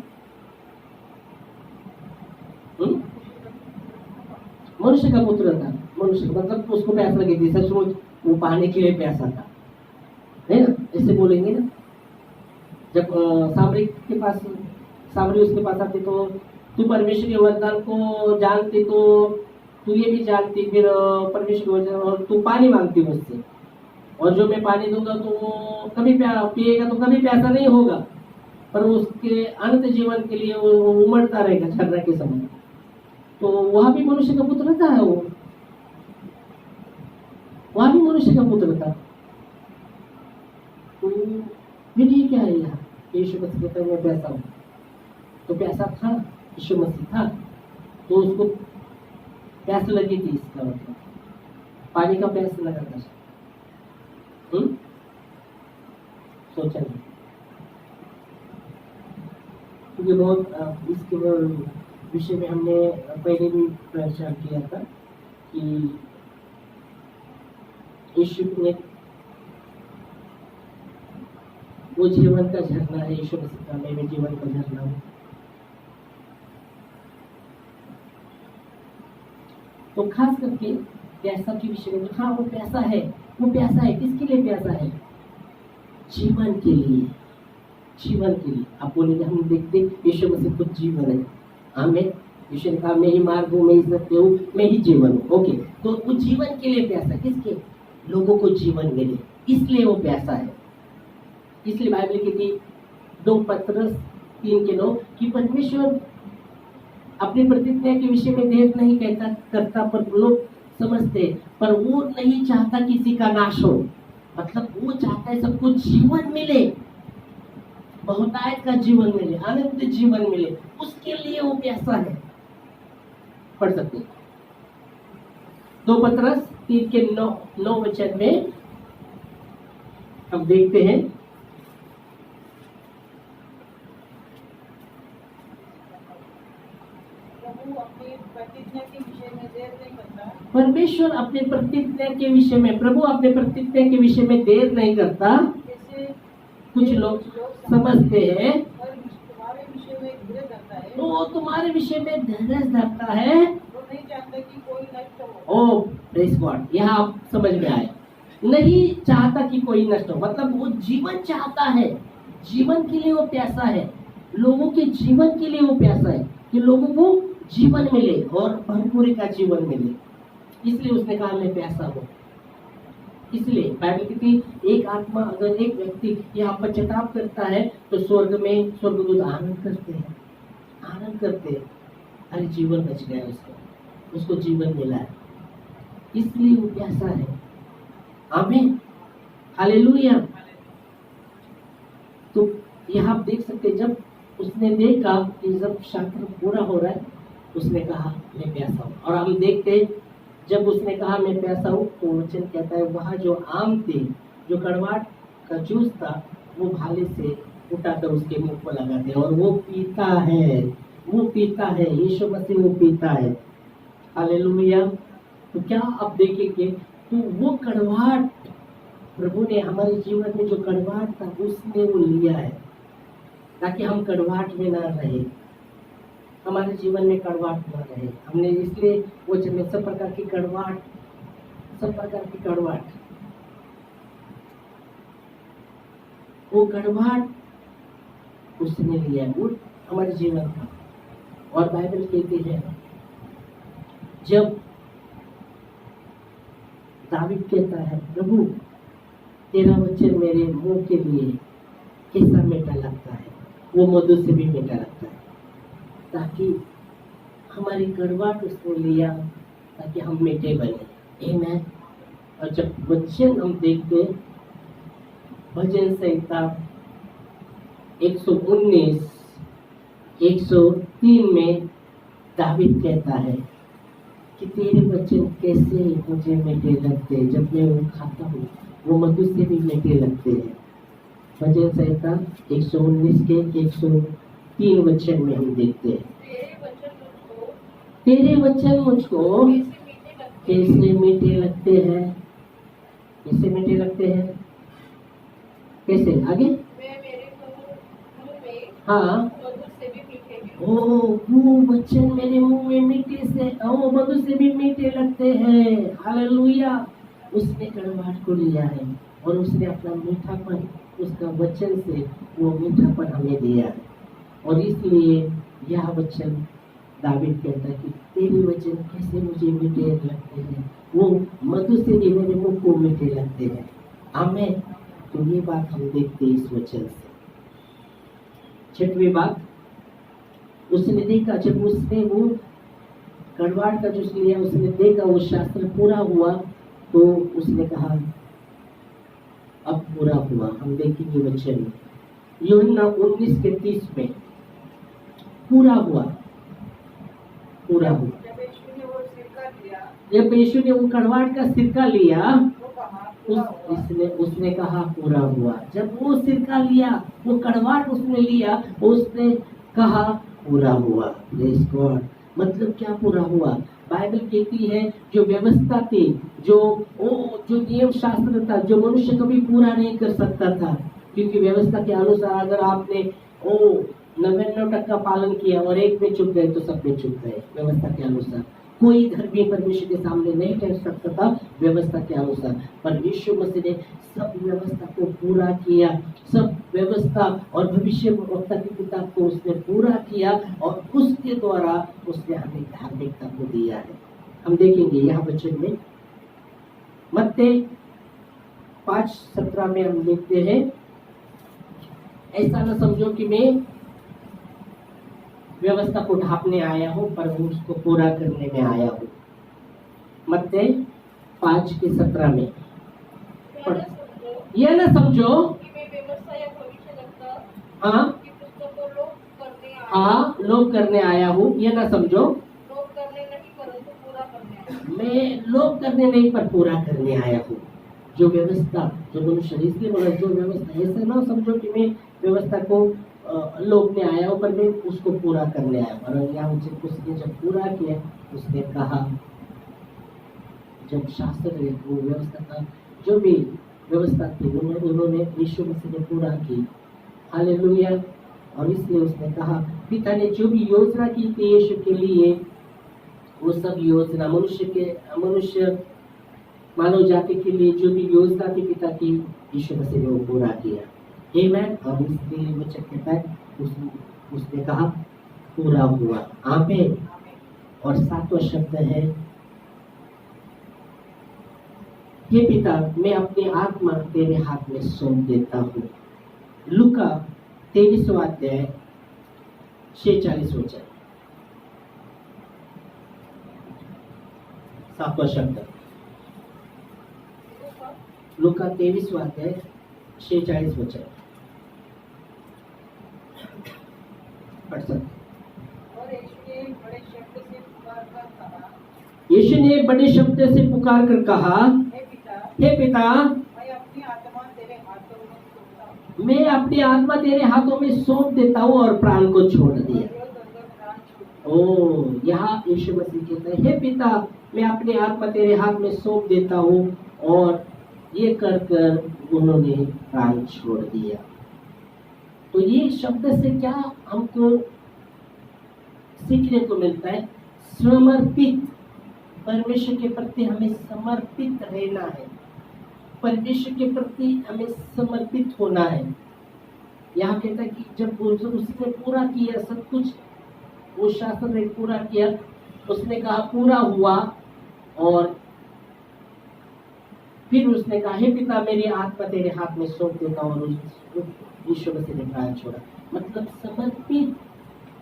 [SPEAKER 2] मनुष्य का पुत्र था, मनुष्य मतलब उसको प्यास लगी थी, सचमुच वो पाने के लिए प्यासा था, है ना? ऐसे बोलेंगे ना। जब सामरी के पास, सामरी उसके पास आती तो तू परमेश्वर के वरदान को जानती, तो तू ये भी जानती, फिर परमेश्वर के वरदान, और तू पानी मांगती मुझसे, और जो मैं पानी दूंगा तो वो कभी पिएगा तो कभी प्यासा नहीं होगा, पर उसके अनंत जीवन के लिए वो उमड़ता रहेगा झरना के समय। तो वहां भी मनुष्य का पुत्र था, वो वहां भी मनुष्य का पुत्र था। तो फिर ये क्या है यहाँ? यीशु मसीह कहता है मैं प्यासा हूँ। तो प्यासा था, यीशु मसीह था, तो उसको प्यास लगी थी, इसका मतलब पानी का प्यास लगा था। सोचा नहीं, क्योंकि बहुत इसके विषय में हमने पहले भी प्रचार किया था कि यीशु ने वो जीवन का झरना है, यीशु मसीह का मैं भी जीवन का झरना हूँ। तो खास करके प्यासा के विषय में, हाँ वो प्यासा है, वो प्यासा है, किसके लिए प्यासा है? जीवन के लिए, जीवन के लिए। आप बोलेंगे हम देखते यीशु मसीह खुद जीवन है, हमें यीशु ने कहा मैं ही मार्ग हूँ, मैं ही सत्य हूँ, मैं ही जीवन हूँ, ओके। तो वो जीवन के लिए प्यासा, किसके? लोगों को जीवन मिले, इसलिए वो प्यासा है। इसलिए बाइबल कहती 2 पत्रस 3:9 कि परमेश्वर अपनी प्रतिज्ञा के विषय में देर नहीं करता, पर लोग समझते, पर वो नहीं चाहता किसी का नाश हो। मतलब वो चाहता है सबको जीवन मिले, बहुतायत का जीवन मिले, अनंत जीवन मिले, उसके लिए वो प्यासा है। पढ़ सकते 2 पत्रस 3:9 में हम देखते हैं, परमेश्वर अपने प्रतिज्ञा के विषय में, प्रभु अपने प्रतिज्ञा के विषय में देर नहीं करता। कुछ लोग समझते हैं
[SPEAKER 3] तुम्हारे विषय में धैर्य धरता है,
[SPEAKER 2] वो तुम्हारे विषय में धैर्य धरता है,
[SPEAKER 3] वो नहीं चाहता कि कोई नष्ट हो।
[SPEAKER 2] ओ प्रेज गॉड, यहाँ आप समझ में आए, नहीं चाहता कि कोई नष्ट हो, मतलब वो जीवन चाहता है, जीवन के लिए वो प्यासा है, लोगों के जीवन के लिए वो प्यासा है कि लोगों को जीवन मिले और भरपूरी का जीवन मिले। इसलिए उसने कहा मैं प्यासा हूँ। इसलिए बाइबल कहती एक आत्मा, अगर एक व्यक्ति यहाँ पश्चाताप करता है तो स्वर्ग में स्वर्गदूत आनंद करते हैं, आनंद करते हैं, अरे जीवन बच गया उसको जीवन मिला है, इसलिए वो प्यासा है। आमीन, हालेलुया। तो यहाँ आप देख सकते, जब उसने देखा कि जब शास्त्र पूरा हो रहा है, उसने कहा मैं प्यासा हूँ। और हम देखते जब उसने कहा मैं प्यासा हूँ, तो वचन कहता है वहाँ जो आम थे, जो कड़वाहट का जूस था, वो भाले से उठाकर उसके मुंह को लगाते और वो पीता है, वो पीता है, यीशु मसीह वो पीता है। हालेलुया। तो क्या आप देखेंगे, तो वो कड़वाहट प्रभु ने हमारे जीवन में जो कड़वाहट था उसने वो लिया है, ताकि हम कड़वाहट में ना रहे, हमारे जीवन में कड़वाहट ना रहे। हमने इसलिए वो में सब प्रकार की कड़वाहट, सब प्रकार की कड़वाहट, वो कड़वाहट उसने लिया है, वो हमारे जीवन का। और बाइबल कहती है, जब दावीद कहता है, प्रभु तेरा वचन मेरे मुंह के लिए कैसा मीठा लगता है, वो मधु से भी मीठा लगता है, ताकि हमारी कड़वाहट उसने लिया, ताकि हम मीठे बने। आमीन। और जब वचन हम देखते, भजन संहिता 119 103 में दावीद कहता है कि तेरे वचन कैसे मुझे मीठे लगते हैं, जब मैं वो खाता हूँ वो मधु से भी मीठे लगते हैं। भजन संहिता 119 के 103 वचन में हम देखते हैं, तेरे वचन मुझको कैसे मीठे लगते हैं, कैसे मीठे लगते हैं, कैसे आगे, हाँ, ओ वो वचन मेरे मुंह में मीठे से, ओ मधु से भी मीठे लगते हैं। हालेलुया। उसने कड़वाहट को लिया है और उसने अपना मीठापन, उसका वचन से वो मीठापन हमें दिया है। और इसलिए यह वचन दावीद कहता है कि तेरे वचन कैसे मुझे मीठे लगते हैं, वो मधु से भी मेरे मुंह को मीठे लगते हैं। आमीन। तो ये बात हम देखते हैं इस वचन से। छठवीं बात, उसने देखा, जब उसने वो कड़वाहट का जूस लिया, उसने देखा वो शास्त्र पूरा हुआ, तो उसने कहा अब पूरा हुआ। हम देखेंगे वचन में यूहन्ना 19 के 30 में, पूरा हुआ, पूरा हुआ। जब यीशु ने वो कड़वाहट का सिरका लिया, उसने कहा पूरा हुआ। जब वो सिरका लिया, वो कड़वाहट उसने लिया, उसने कहा पूरा हुआ। Praise God. मतलब क्या पूरा हुआ? बाइबल कहती है जो व्यवस्था थी, जो नियम शास्त्र था, जो मनुष्य कभी पूरा नहीं कर सकता था, क्योंकि व्यवस्था के अनुसार अगर आपने 99% पालन किया और एक में चूक गए तो सब में चूक गए। व्यवस्था के अनुसार कोई धर्मी परमेश्वर के सामने नहीं ठहर सकता था व्यवस्था के अनुसार, पर यीशु मसीह ने सब व्यवस्था को पूरा किया। सब व्यवस्था और भविष्य वक्ता की किताब को उसने पूरा किया और उसके द्वारा उसने हमें धार्मिकता को दिया है। हम देखेंगे यहाँ वचन में मत्ती 5:17 में हम देखते हैं, ऐसा न समझो कि मैं व्यवस्था को ढांपने आया हूँ, पर मैं उसको पूरा करने में आया हूँ। मत्ती 5:17 में, यह न समझो लोग करने आया हूँ, यह न समझो मैं लोग करने नहीं पर पूरा करने आया हूँ। जो व्यवस्था, जो मनुष्य, इसलिए बोला जो व्यवस्था, ऐसा ना समझो कि मैं व्यवस्था को लोग ने आया हूँ, पर मैं उसको पूरा करने आया हूँ। और यहाँ उसने जब पूरा किया, उसने कहा, जब शास्त्र वो व्यवस्था का जो भी व्यवस्था थी उन्होंने यीशु मसीह ने पूरा की। हालेलुया। और इसलिए उसने कहा, पिता ने जो भी योजना की थी यीशु के लिए, वो सब योजना मनुष्य मानव जाति के लिए जो भी योजना थी पिता की, यीशु मसीह ने वो पूरा किया। आमीन। और इसलिए वचन कहता है उसने कहा पूरा हुआ। आमीन। और 7वां शब्द है, हे पिता मैं अपनी आत्मा तेरे हाथ में सौंप देता हूँ। लूका 23वां अध्याय 46 वचन। 7वां शब्द लूका 23वां अध्याय 46 वचन। यीशु ने बड़े शब्द से पुकार कर कहा, हे पिता मैं अपनी आत्मा तेरे हाथों में सौंप देता हूँ, और प्राण को छोड़ दिया। यहाँ यीशु मसीह कहता है, हे पिता मैं अपनी आत्मा तेरे हाथ में सौंप देता हूँ। और ये कर कर उन्होंने प्राण छोड़ दिया। तो ये शब्द से क्या हमको सीखने को मिलता है? समर्पित, परमेश्वर के प्रति हमें समर्पित रहना है, परमेश्वर के प्रति हमें समर्पित होना है। यहाँ कहता है कि जब उसने पूरा किया सब कुछ, वो शासन ने पूरा किया, उसने कहा पूरा हुआ, और फिर उसने कहा हे पिता मेरी आत्मा तेरे हाथ में सौंप देता हूँ, और यीशु मसीह ने प्राण छोड़ा। मतलब समर्पित,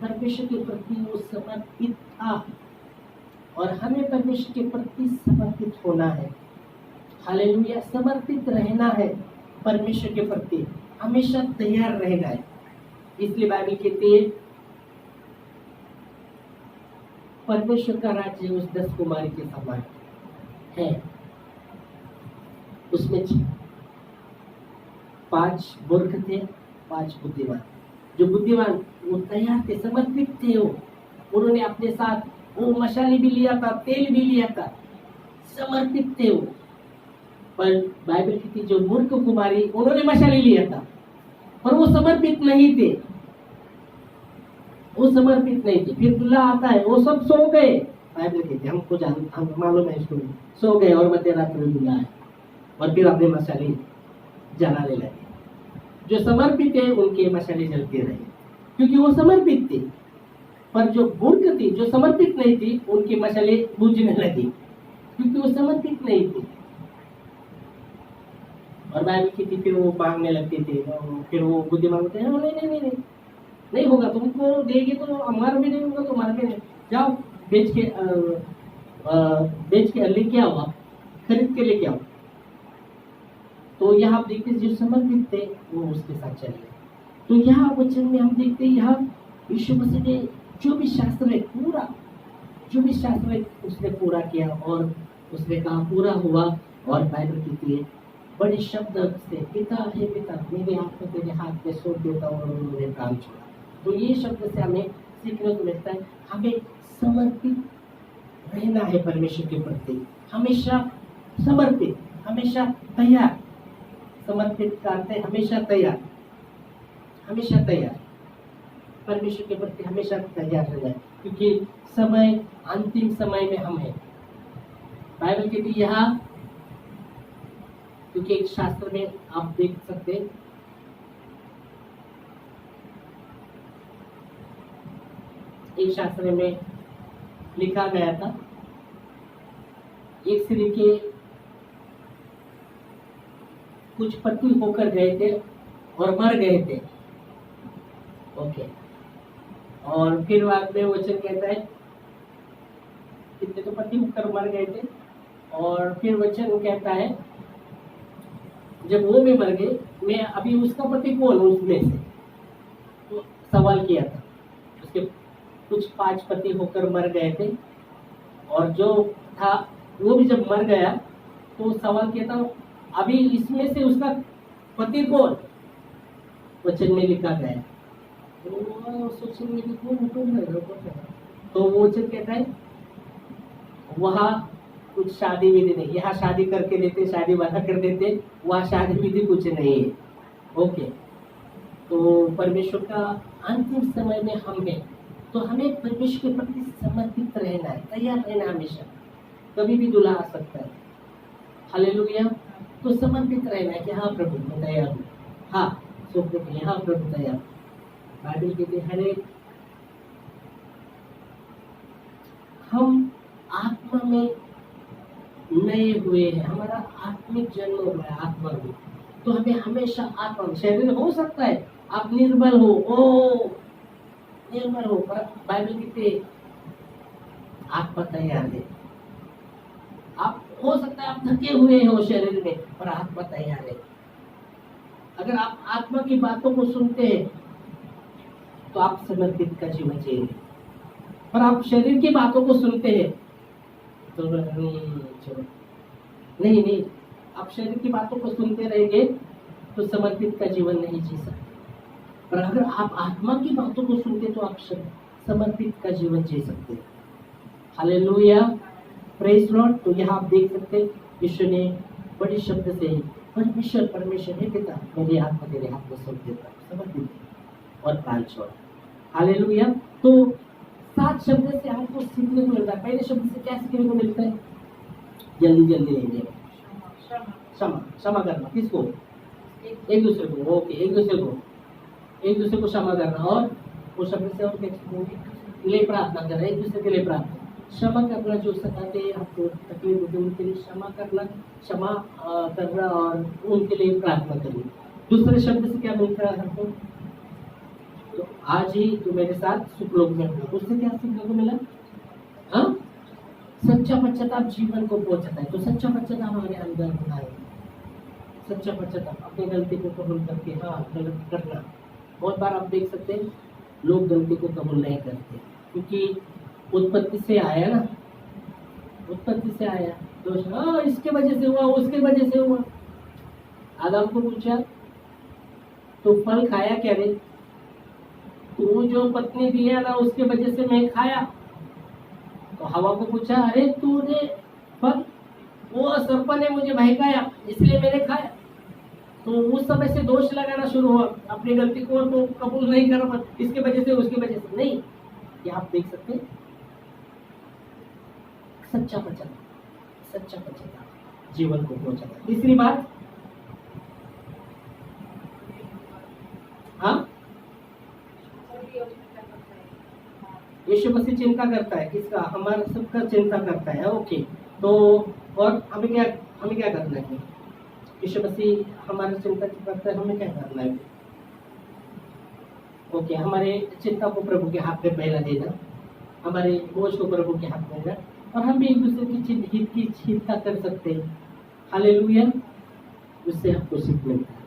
[SPEAKER 2] परमेश्वर के प्रति वो समर्पित था, और हमें परमेश्वर के प्रति समर्पित होना है। हालेलुया, समर्पित रहना है परमेश्वर के प्रति, हमेशा तैयार रहना है। इसलिए बाइबल कहती है परमेश्वर का राज्य उस 10 कुमारी के समान है। उसमें 5 मूर्ख थे, 5 बुद्धिमान। जो बुद्धिमान वो तैयार थे, समर्पित थे, वो उन्होंने अपने साथ वो मशाली भी लिया था, तेल भी लिया था, समर्पित थे वो। पर बाइबल की जो मूर्ख कुमारी, उन्होंने मशाली लिया था पर वो समर्पित नहीं थे, वो समर्पित नहीं थे। फिर दूल्हा आता है, वो सब सो गए। बाइबल कहती है हम मालूम है इसको, सो गए और मध्य रात्रि में दूल्हा है, और फिर अपने मशाली जलाने लगे। जो समर्पित है उनके मशाले जलते रहे, क्योंकि वो समर्पित थे। पर जो मूर्ख थी, जो समर्पित नहीं थी, उनकी मशाले बुझने लगी, क्योंकि वो समर्पित नहीं थे। और बाइबल की थी फिर वो मांगने लगते थे, फिर वो बुद्धि मांगते हैं नहीं नहीं होगा, तुमको देगी तो हमारा भी नहीं होगा, तुम्हारा भी नहीं, जाओ बेच के लेके आओ, आप खरीद के लेके आओ। तो यहाँ आप देखते जो समर्पित थे वो उसके साथ चले। तो यहाँ वचन में हम देखते हैं यहाँ यीशु मसीह ने जो भी शास्त्र है पूरा, जो भी शास्त्र है उसने पूरा किया, और उसने कहा पूरा हुआ। और बाइबल कहती है बड़े शब्द से पिता हे पिता मेरे आत्मा तेरे हाथ में सौंप देता हूँ, और उन्होंने प्राण छोड़ा। तो ये शब्द से हमें सीखने को मिलता है हमें समर्पित रहना है परमेश्वर के प्रति, हमेशा समर्पित, हमेशा तैयार। समर्पित करते हमेशा तैयार, हमेशा तैयार, परमेश्वर के प्रति हमेशा तैयार रहना है, क्योंकि समय अंतिम समय में हम हैं। बाइबल कहती है यहाँ, क्योंकि एक शास्त्र में आप देख सकते हैं एक शास्त्र में लिखा गया था एक स्त्री के कुछ पति होकर गए थे और मर गए थे। ओके, और फिर बाद में वचन कहता है कितने तो पति होकर मर गए थे, और फिर वचन कहता है जब वो भी मर गए, मैं अभी उसका पति कौन उसमें से, तो सवाल किया था। उसके कुछ 5 पति होकर मर गए थे, और जो था वो भी जब मर गया तो सवाल किया था अभी इसमें से उसका पति कौन, वचन में लिखा गया। तो सोचेंगे कि कौन है, तो वो वचन कहता है वहाँ कुछ शादी विधि नहीं, यहाँ शादी करके देते, शादी वादा कर देते, वहाँ शादी विधि कुछ नहीं है। ओके, तो परमेश्वर का अंतिम समय में हम हैं, तो हमें परमेश्वर के प्रति समर्पित रहना है, तैयार रहना हमेशा, कभी भी दूल्हा आ सकता है। हालेलुया, तो समर्पित रहना है कि हाँ प्रभु मैं तैयार हूँ, हाँ सोचने के लिए हाँ प्रभु तैयार। बाइबल कहते हैं हर एक हम आत्मा में नए हुए हैं, हमारा आत्मिक जन्म हुआ है आत्मा में, तो हमें हमेशा आत्मा में, शरीर हो सकता है आप निर्बल हो, निर्बल हो, पर बाइबल कहते आत्मा तैयार है। आप हो सकता है आप थके हुए हो शरीर में, पर आत्मा तैयार है। अगर आप आत्मा की बातों को सुनते हैं तो आप समर्पित का जीवन जिएंगे, पर आप शरीर की बातों को सुनते हैं तो चलो नहीं, आप शरीर की बातों को सुनते रहेंगे तो समर्पित का जीवन नहीं जी सकते। पर अगर आप आत्मा की बातों को सुनते तो आप समर्पित का जीवन जी सकते। Hallelujah, praise Lord. तो यहाँ आप देख सकते हैं यीशु ने बड़े शब्द से परमेश्वर हे पिता मेरे हाथ में तेरे हाथ में सौंप देता हूं, समझ दीजिए और प्राण छोड़। हालेलुया। तो 7 शब्द से आपको सीखने को मिलता है। पहले शब्द से क्या सीखने को मिलता है? जल्दी जल्दी लेंगे। क्षमा करना किसको? एक दूसरे को। ओके, एक दूसरे को क्षमा करना। और वो शब्द से और क्या ले प्रार्थना करना, एक दूसरे के लिए प्रार्थना, क्षमा करना, जो सताते हैं आपको तकलीफ होती है उनके लिए क्षमा करना और उनके लिए प्रार्थना करनी। दूसरे शब्द से क्या मिलता है हमको? तो आज ही तू मेरे साथ सुखलोक में हो, उससे क्या सीखने को मिला? हाँ, सच्चा पश्चाताप जीवन को पहुंचाता है। तो सच्चा पश्चाताप हमारे अंदर होना है। सच्चा पश्चाताप अपनी गलती को कबूल करके हाँ गलत करना। बहुत बार आप देख सकते हैं लोग गलती को कबूल नहीं करते क्योंकि उत्पत्ति से आया ना, उत्पत्ति से आया दोष। हाँ, इसके वजह से हुआ, उसके वजह से हुआ। आदम को पूछा तो फल खाया क्या रे? तू जो पत्नी दिया ना उसके वजह से मैं खाया। तो हवा को पूछा अरे तूने फल, वो सर्प ने मुझे बहकाया इसलिए मैंने खाया। तो उस समय से दोष लगाना शुरू हुआ, अपनी गलती को तो कबूल नहीं कर, इसके वजह से उसकी वजह से नहीं। ये आप देख सकते हैं सच्चा पश्चाताप जीवन को पहुंचाता है। तीसरी बात, हाँ, यीशु मसीह चिंता करता है किसका? हमारा सबका चिंता करता है। ओके, तो और हमें क्या करना है? यीशु मसीह हमारी चिंता करता है, हमें क्या करना है? ओके, हमारे चिंता को प्रभु के हाथ में पहला देना, हमारे बोझ को प्रभु के हाथ में देना, और हम भी एक दूसरे की हित की चिंता कर सकते हैं। हालेलुया। उससे हमको सीख मिलता है।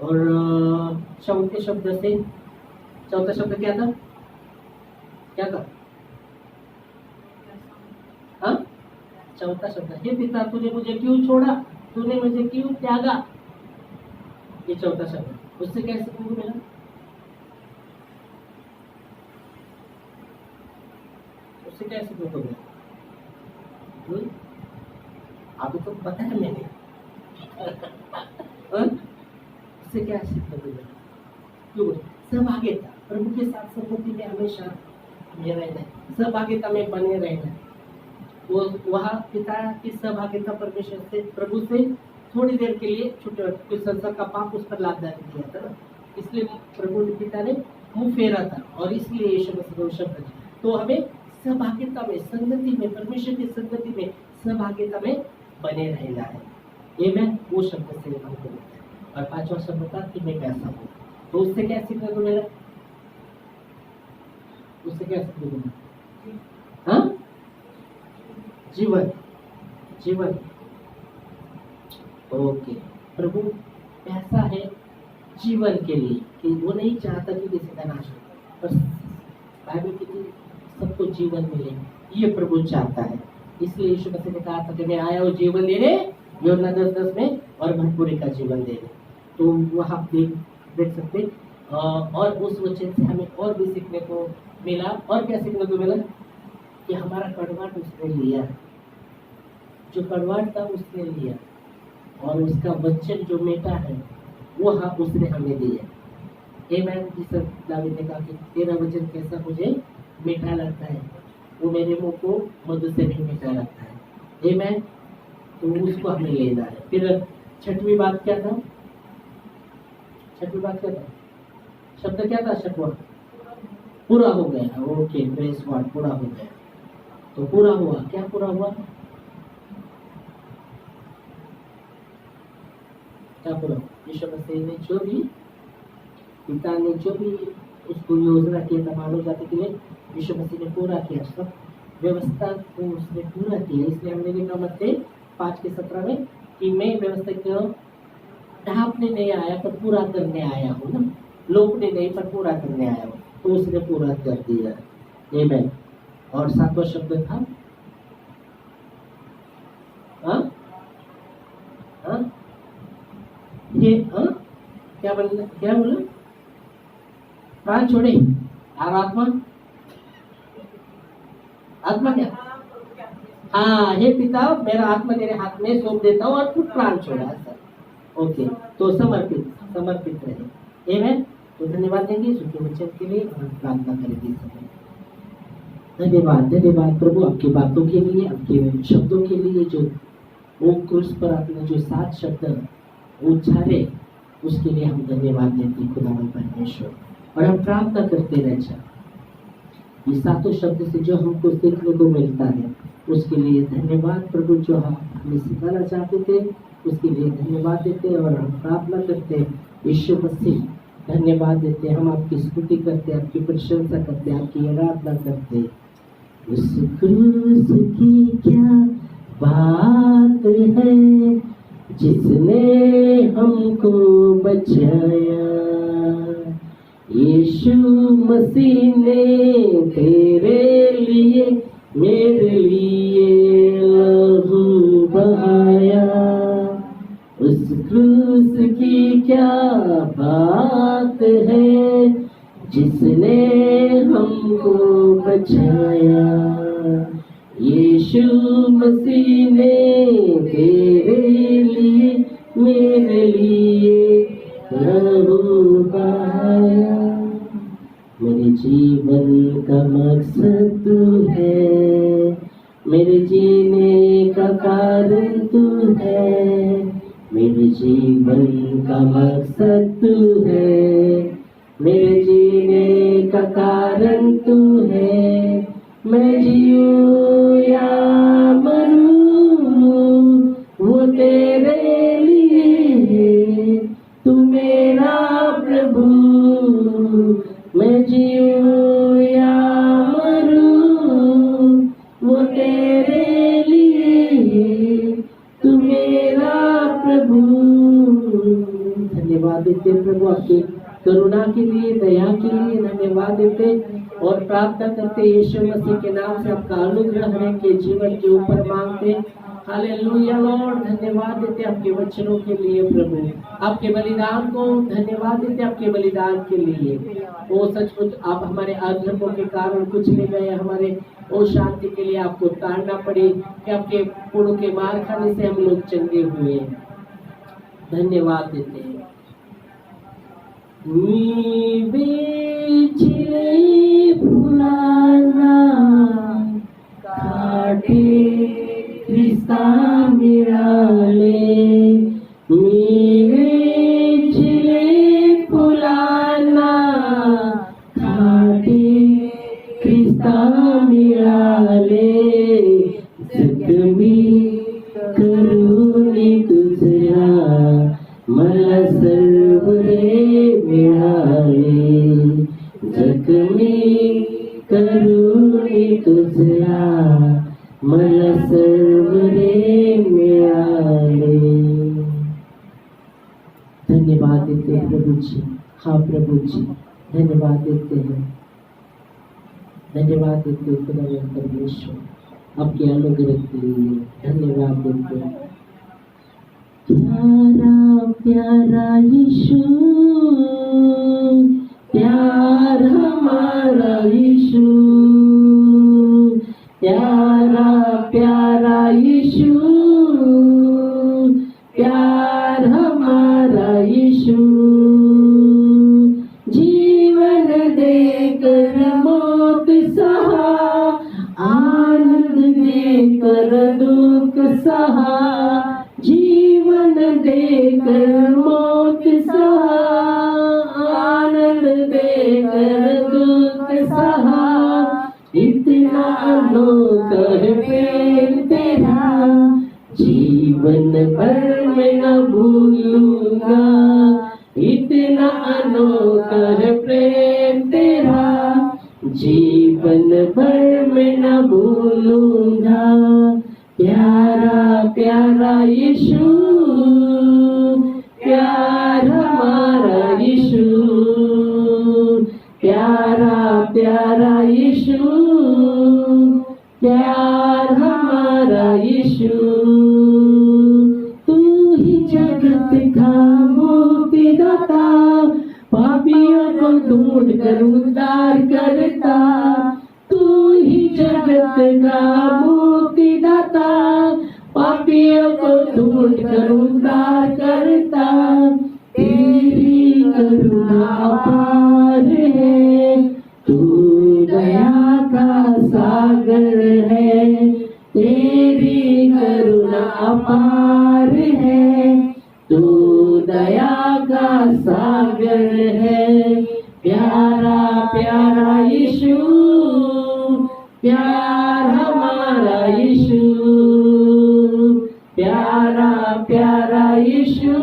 [SPEAKER 2] और चौथे शब्द से, चौथा शब्द क्या था? हाँ, चौथा शब्द हे पिता तूने मुझे क्यों छोड़ा, तूने मुझे क्यों त्यागा। ये चौथा शब्द। उससे क्या सीखने को मिला? उससे क्या सीखने को मिला? अभी तो पता है मैंने। उससे क्या सीखने को मिला? क्यों? सहभागिता, प्रभु के साथ संगति में हमेशा बने रहना, सहभागिता में बने रहना। वो वहाँ पिता की सहभागिता परमेश्वर से, प्रभु से थोड़ी देर के लिए छूटे, कुछ संसार का पाप उस पर लाभदायक दिया था ना, इसलिए प्रभु पिता ने मुंह फेरा था, और इसलिए यीशु मसीह शब्द। तो हमें सहभागिता में, संगति में, परमेश्वर की संगति में, सहभागिता में बने रहना है। ये मैं वो शब्द से हमको मिलता है। और 5वां शब्द था कि मैं कैसा हूँ। तो उससे क्या सीखने को मिला? उससे क्या सीखने को मिला? हाँ, जीवन। ओके, प्रभु ऐसा है जीवन के लिए कि वो नहीं चाहता कि किसी का नाश हो, बस बाइबल की सबको जीवन मिले, ये प्रभु चाहता है। इसलिए यीशु मसीह ने कहा था कि मैं आया हूँ जीवन देने, यूहन्ना 10:10 में, और भरपूरी का जीवन देने। तो वहाँ देख सकते। और उस वचन से हमें और भी सीखने को मिला। और क्या सीखने को मिला? कि हमारा कड़वाहट उसने लिया, जो कड़वाहट था उसने लिया, और उसका वचन जो मीठा है वो हाँ उसने हमें दिया। आमीन। जिस दावीद ने कहा कि तेरा वचन कैसा मुझे मीठा लगता है, वो मेरे मुंह को मधु से भी मीठा लगता है। आमीन। तो उसको हमें लेना है। फिर छठवीं बात क्या था? शब्द क्या था? छठवां, पूरा हो गया। ओके, प्रेज गॉड, पूरा हो गया। तो पूरा हुआ, क्या पूरा हुआ? क्या पूरा? यीशु मसीह ने जो भी, पिता ने जो भी उसको योजना किया था मानव जाति के लिए, यीशु मसीह ने पूरा किया। सब व्यवस्था को उसने पूरा किया। इसलिए हमने लिखा मत्ती 5:17 में कि मैं व्यवस्था को ढांपने नहीं आया पर पूरा करने आया हूँ ना, लोकने नहीं पर पूरा करने आया हूँ। तो उसने पूरा कर दिया। आमीन। और 7वां शब्द था ये क्या बोला? प्राण छोड़े और आत्मा क्या? हाँ, हे पिता, मेरा आत्मा तेरे हाथ में सौंप देता हूँ और तू प्राण छोड़ा सर। ओके, तो समर्पित रहे। आमेन। तो धन्यवाद देंगे यीशु के वचन के लिए और प्रार्थना करेंगे समय। धन्यवाद प्रभु आपकी बातों के लिए, आपके शब्दों के लिए, जो वो क्रूस पर आपने जो 7 शब्द उच्चारे उसके लिए हम धन्यवाद देते हैं खुदावन परमेश्वर। और हम प्रार्थना करते रह जाए ये 7 शब्द से जो हमको सीखने को मिलता है उसके लिए धन्यवाद प्रभु। जो हम हमें सिखाना चाहते थे उसके लिए धन्यवाद देते हैं और हम प्रार्थना करते हैं यीशु मसीह, धन्यवाद देते हैं। हम आपकी स्तुति करते हैं, आपकी प्रशंसा करते हैं, आपकी आराधना करते हैं। उस क्रूस की क्या बात है जिसने हमको बचाया, यीशु मसीह ने तेरे लिए मेरे लिए लहू बहाया। उस क्रूस की क्या बात है जिसने हमको बचाया, यीशु मसीह ने तेरे लिए मेरे लिए लहू बहाया। मेरे जीवन का मकसद तू है, मेरे जीने का कारण तू है, मेरे जीवन का मकसद तू है, मेरे जीने का कारण तू है। मैं जीऊं या मरूं वो तेरे लिए, तू मेरा प्रभु। मैं जीऊं या मरूं वो तेरे लिए, तू मेरा प्रभु। धन्यवाद देते प्रभु आपकी करुणा के लिए, दया के लिए धन्यवाद देते और प्रार्थना करते यीशु मसीह के नाम से आपका अनुग्रह हमें के जीवन के ऊपर मांगते। हालेलुया लॉर्ड, धन्यवाद देते आपके वचनों के लिए प्रभु, आपके बलिदान को धन्यवाद देते, आपके बलिदान के लिए। ओ सचमुच आप हमारे अधर्मों के कारण कुछ ले गए, हमारे ओ शांति के लिए आपको ताड़ना पड़ी कि आपके पुरों के मार खाने से हम लोग चंगे हुए। धन्यवाद देते हैं। फुलाना काटे क्रिस्ता मिळाले, फुलाना काटे क्रिस्ता मिळाले, जखमी करुणी तुझला मला सर्व रे मिळाले, जखमी करुणी तुझला मला सर्व रे मिळाले। धन्यवाद देते हैं प्रभु जी। हाँ प्रभु जी, धन्यवाद देते हैं, धन्यवाद देते हैं खुदा परमेश्वर आपके अनुग्रह के लिए। धन्यवाद देते हैं। प्यारा प्यारा यीशु, प्यार हमारा यीशु, प्यारा प्यारा यीशु, प्यार हमारा यीशु, जीवन देकर मौत सहा, आनंद देकर दुख सहा, जीवन देकर मौत सहा, आनंद देकर दुख सहा, इतना अनोखा है प्रेम तेरा, जीवन भर मैं न भूलूंगा, इतना अनोखा है प्रेम तेरा, जीवन भर मैं न भूलूंगा। प्यारा प्यारा यीशु, प्यार हमारा यीशु, प्यारा प्यारा यीशु, प्यार हमारा यीशु, तू ही जगत का मुक्तिदाता, पापियों को ढूंढ कर उद्धार करता, तू ही जगत का मुक्तिदाता, ढूंढ कर उद्धार करता, तेरी करुणा अपार है, तू दया का सागर है, तेरी करुणा अपार है, तू दया का सागर है। प्यारा प्यारा यीशु, प्यार हमारा यीशु, प्यारा प्यारा यीशु,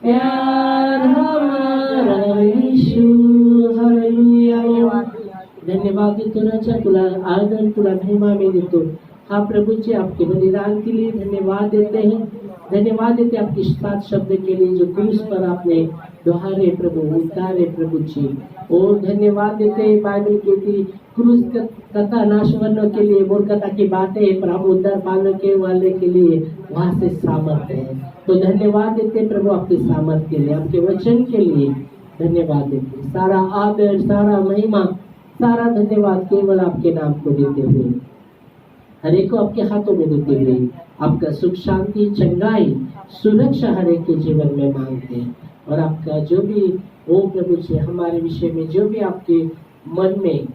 [SPEAKER 2] प्यार हमारा यीशु। हालेलुया। धन्यवाद देतो राजा, तुला आदर, तुला महिमा में देतो। हाँ प्रभु जी, आपके बलिदान के लिए धन्यवाद देते हैं। धन्यवाद देते आपके 7 शब्द के लिए जो क्रूस पर आपने दोहारे प्रभु, उतारे प्रभु जी। और धन्यवाद देते हैं बाइबल कहती क्रूस तथा नाशवनों के लिए मूर्खता की बातें, प्रभु उद्धार पाने के वाले के लिए वहाँ से सामर्थ्य है। तो धन्यवाद देते प्रभु आपके सामर्थ्य के लिए, आपके वचन के लिए धन्यवाद देते। सारा आदर, सारा महिमा, सारा धन्यवाद केवल आपके नाम को देते हुए, हर एक को आपके हाथों में देते हुए, आपका सुख शांति चंगाई सुरक्षा हर एक के जीवन में मांगते हैं। और आपका जो भी ओ प्रभु जी हमारे विषय में जो भी आपके मन में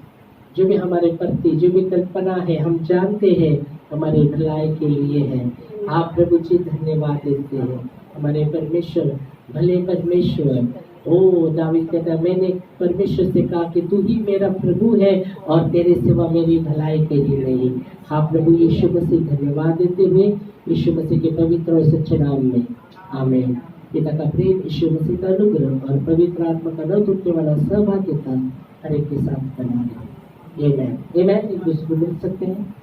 [SPEAKER 2] जो भी हमारे प्रति जो भी कल्पना है, हम जानते हैं हमारे भलाई के लिए है। आप प्रभु जी धन्यवाद देते हैं हमारे परमेश्वर, भले परमेश्वर। ओ दावीद कहता, मैंने परमेश्वर से कहा कि तू ही मेरा प्रभु है और तेरे सिवा मेरी भलाई कहीं नहीं। हाँ प्रभु यीशु मसीह, धन्यवाद देते हुए यीशु मसीह के पवित्र और सच्चे नाम में आमीन। पिता का प्रेम, यीशु मसीह का अनुग्रह और पवित्र आत्मा का न टूटने वाला सहभागिता हर एक के साथ बना रहे। आमीन। आमीन। एक दूसरे को मिल सकते हैं।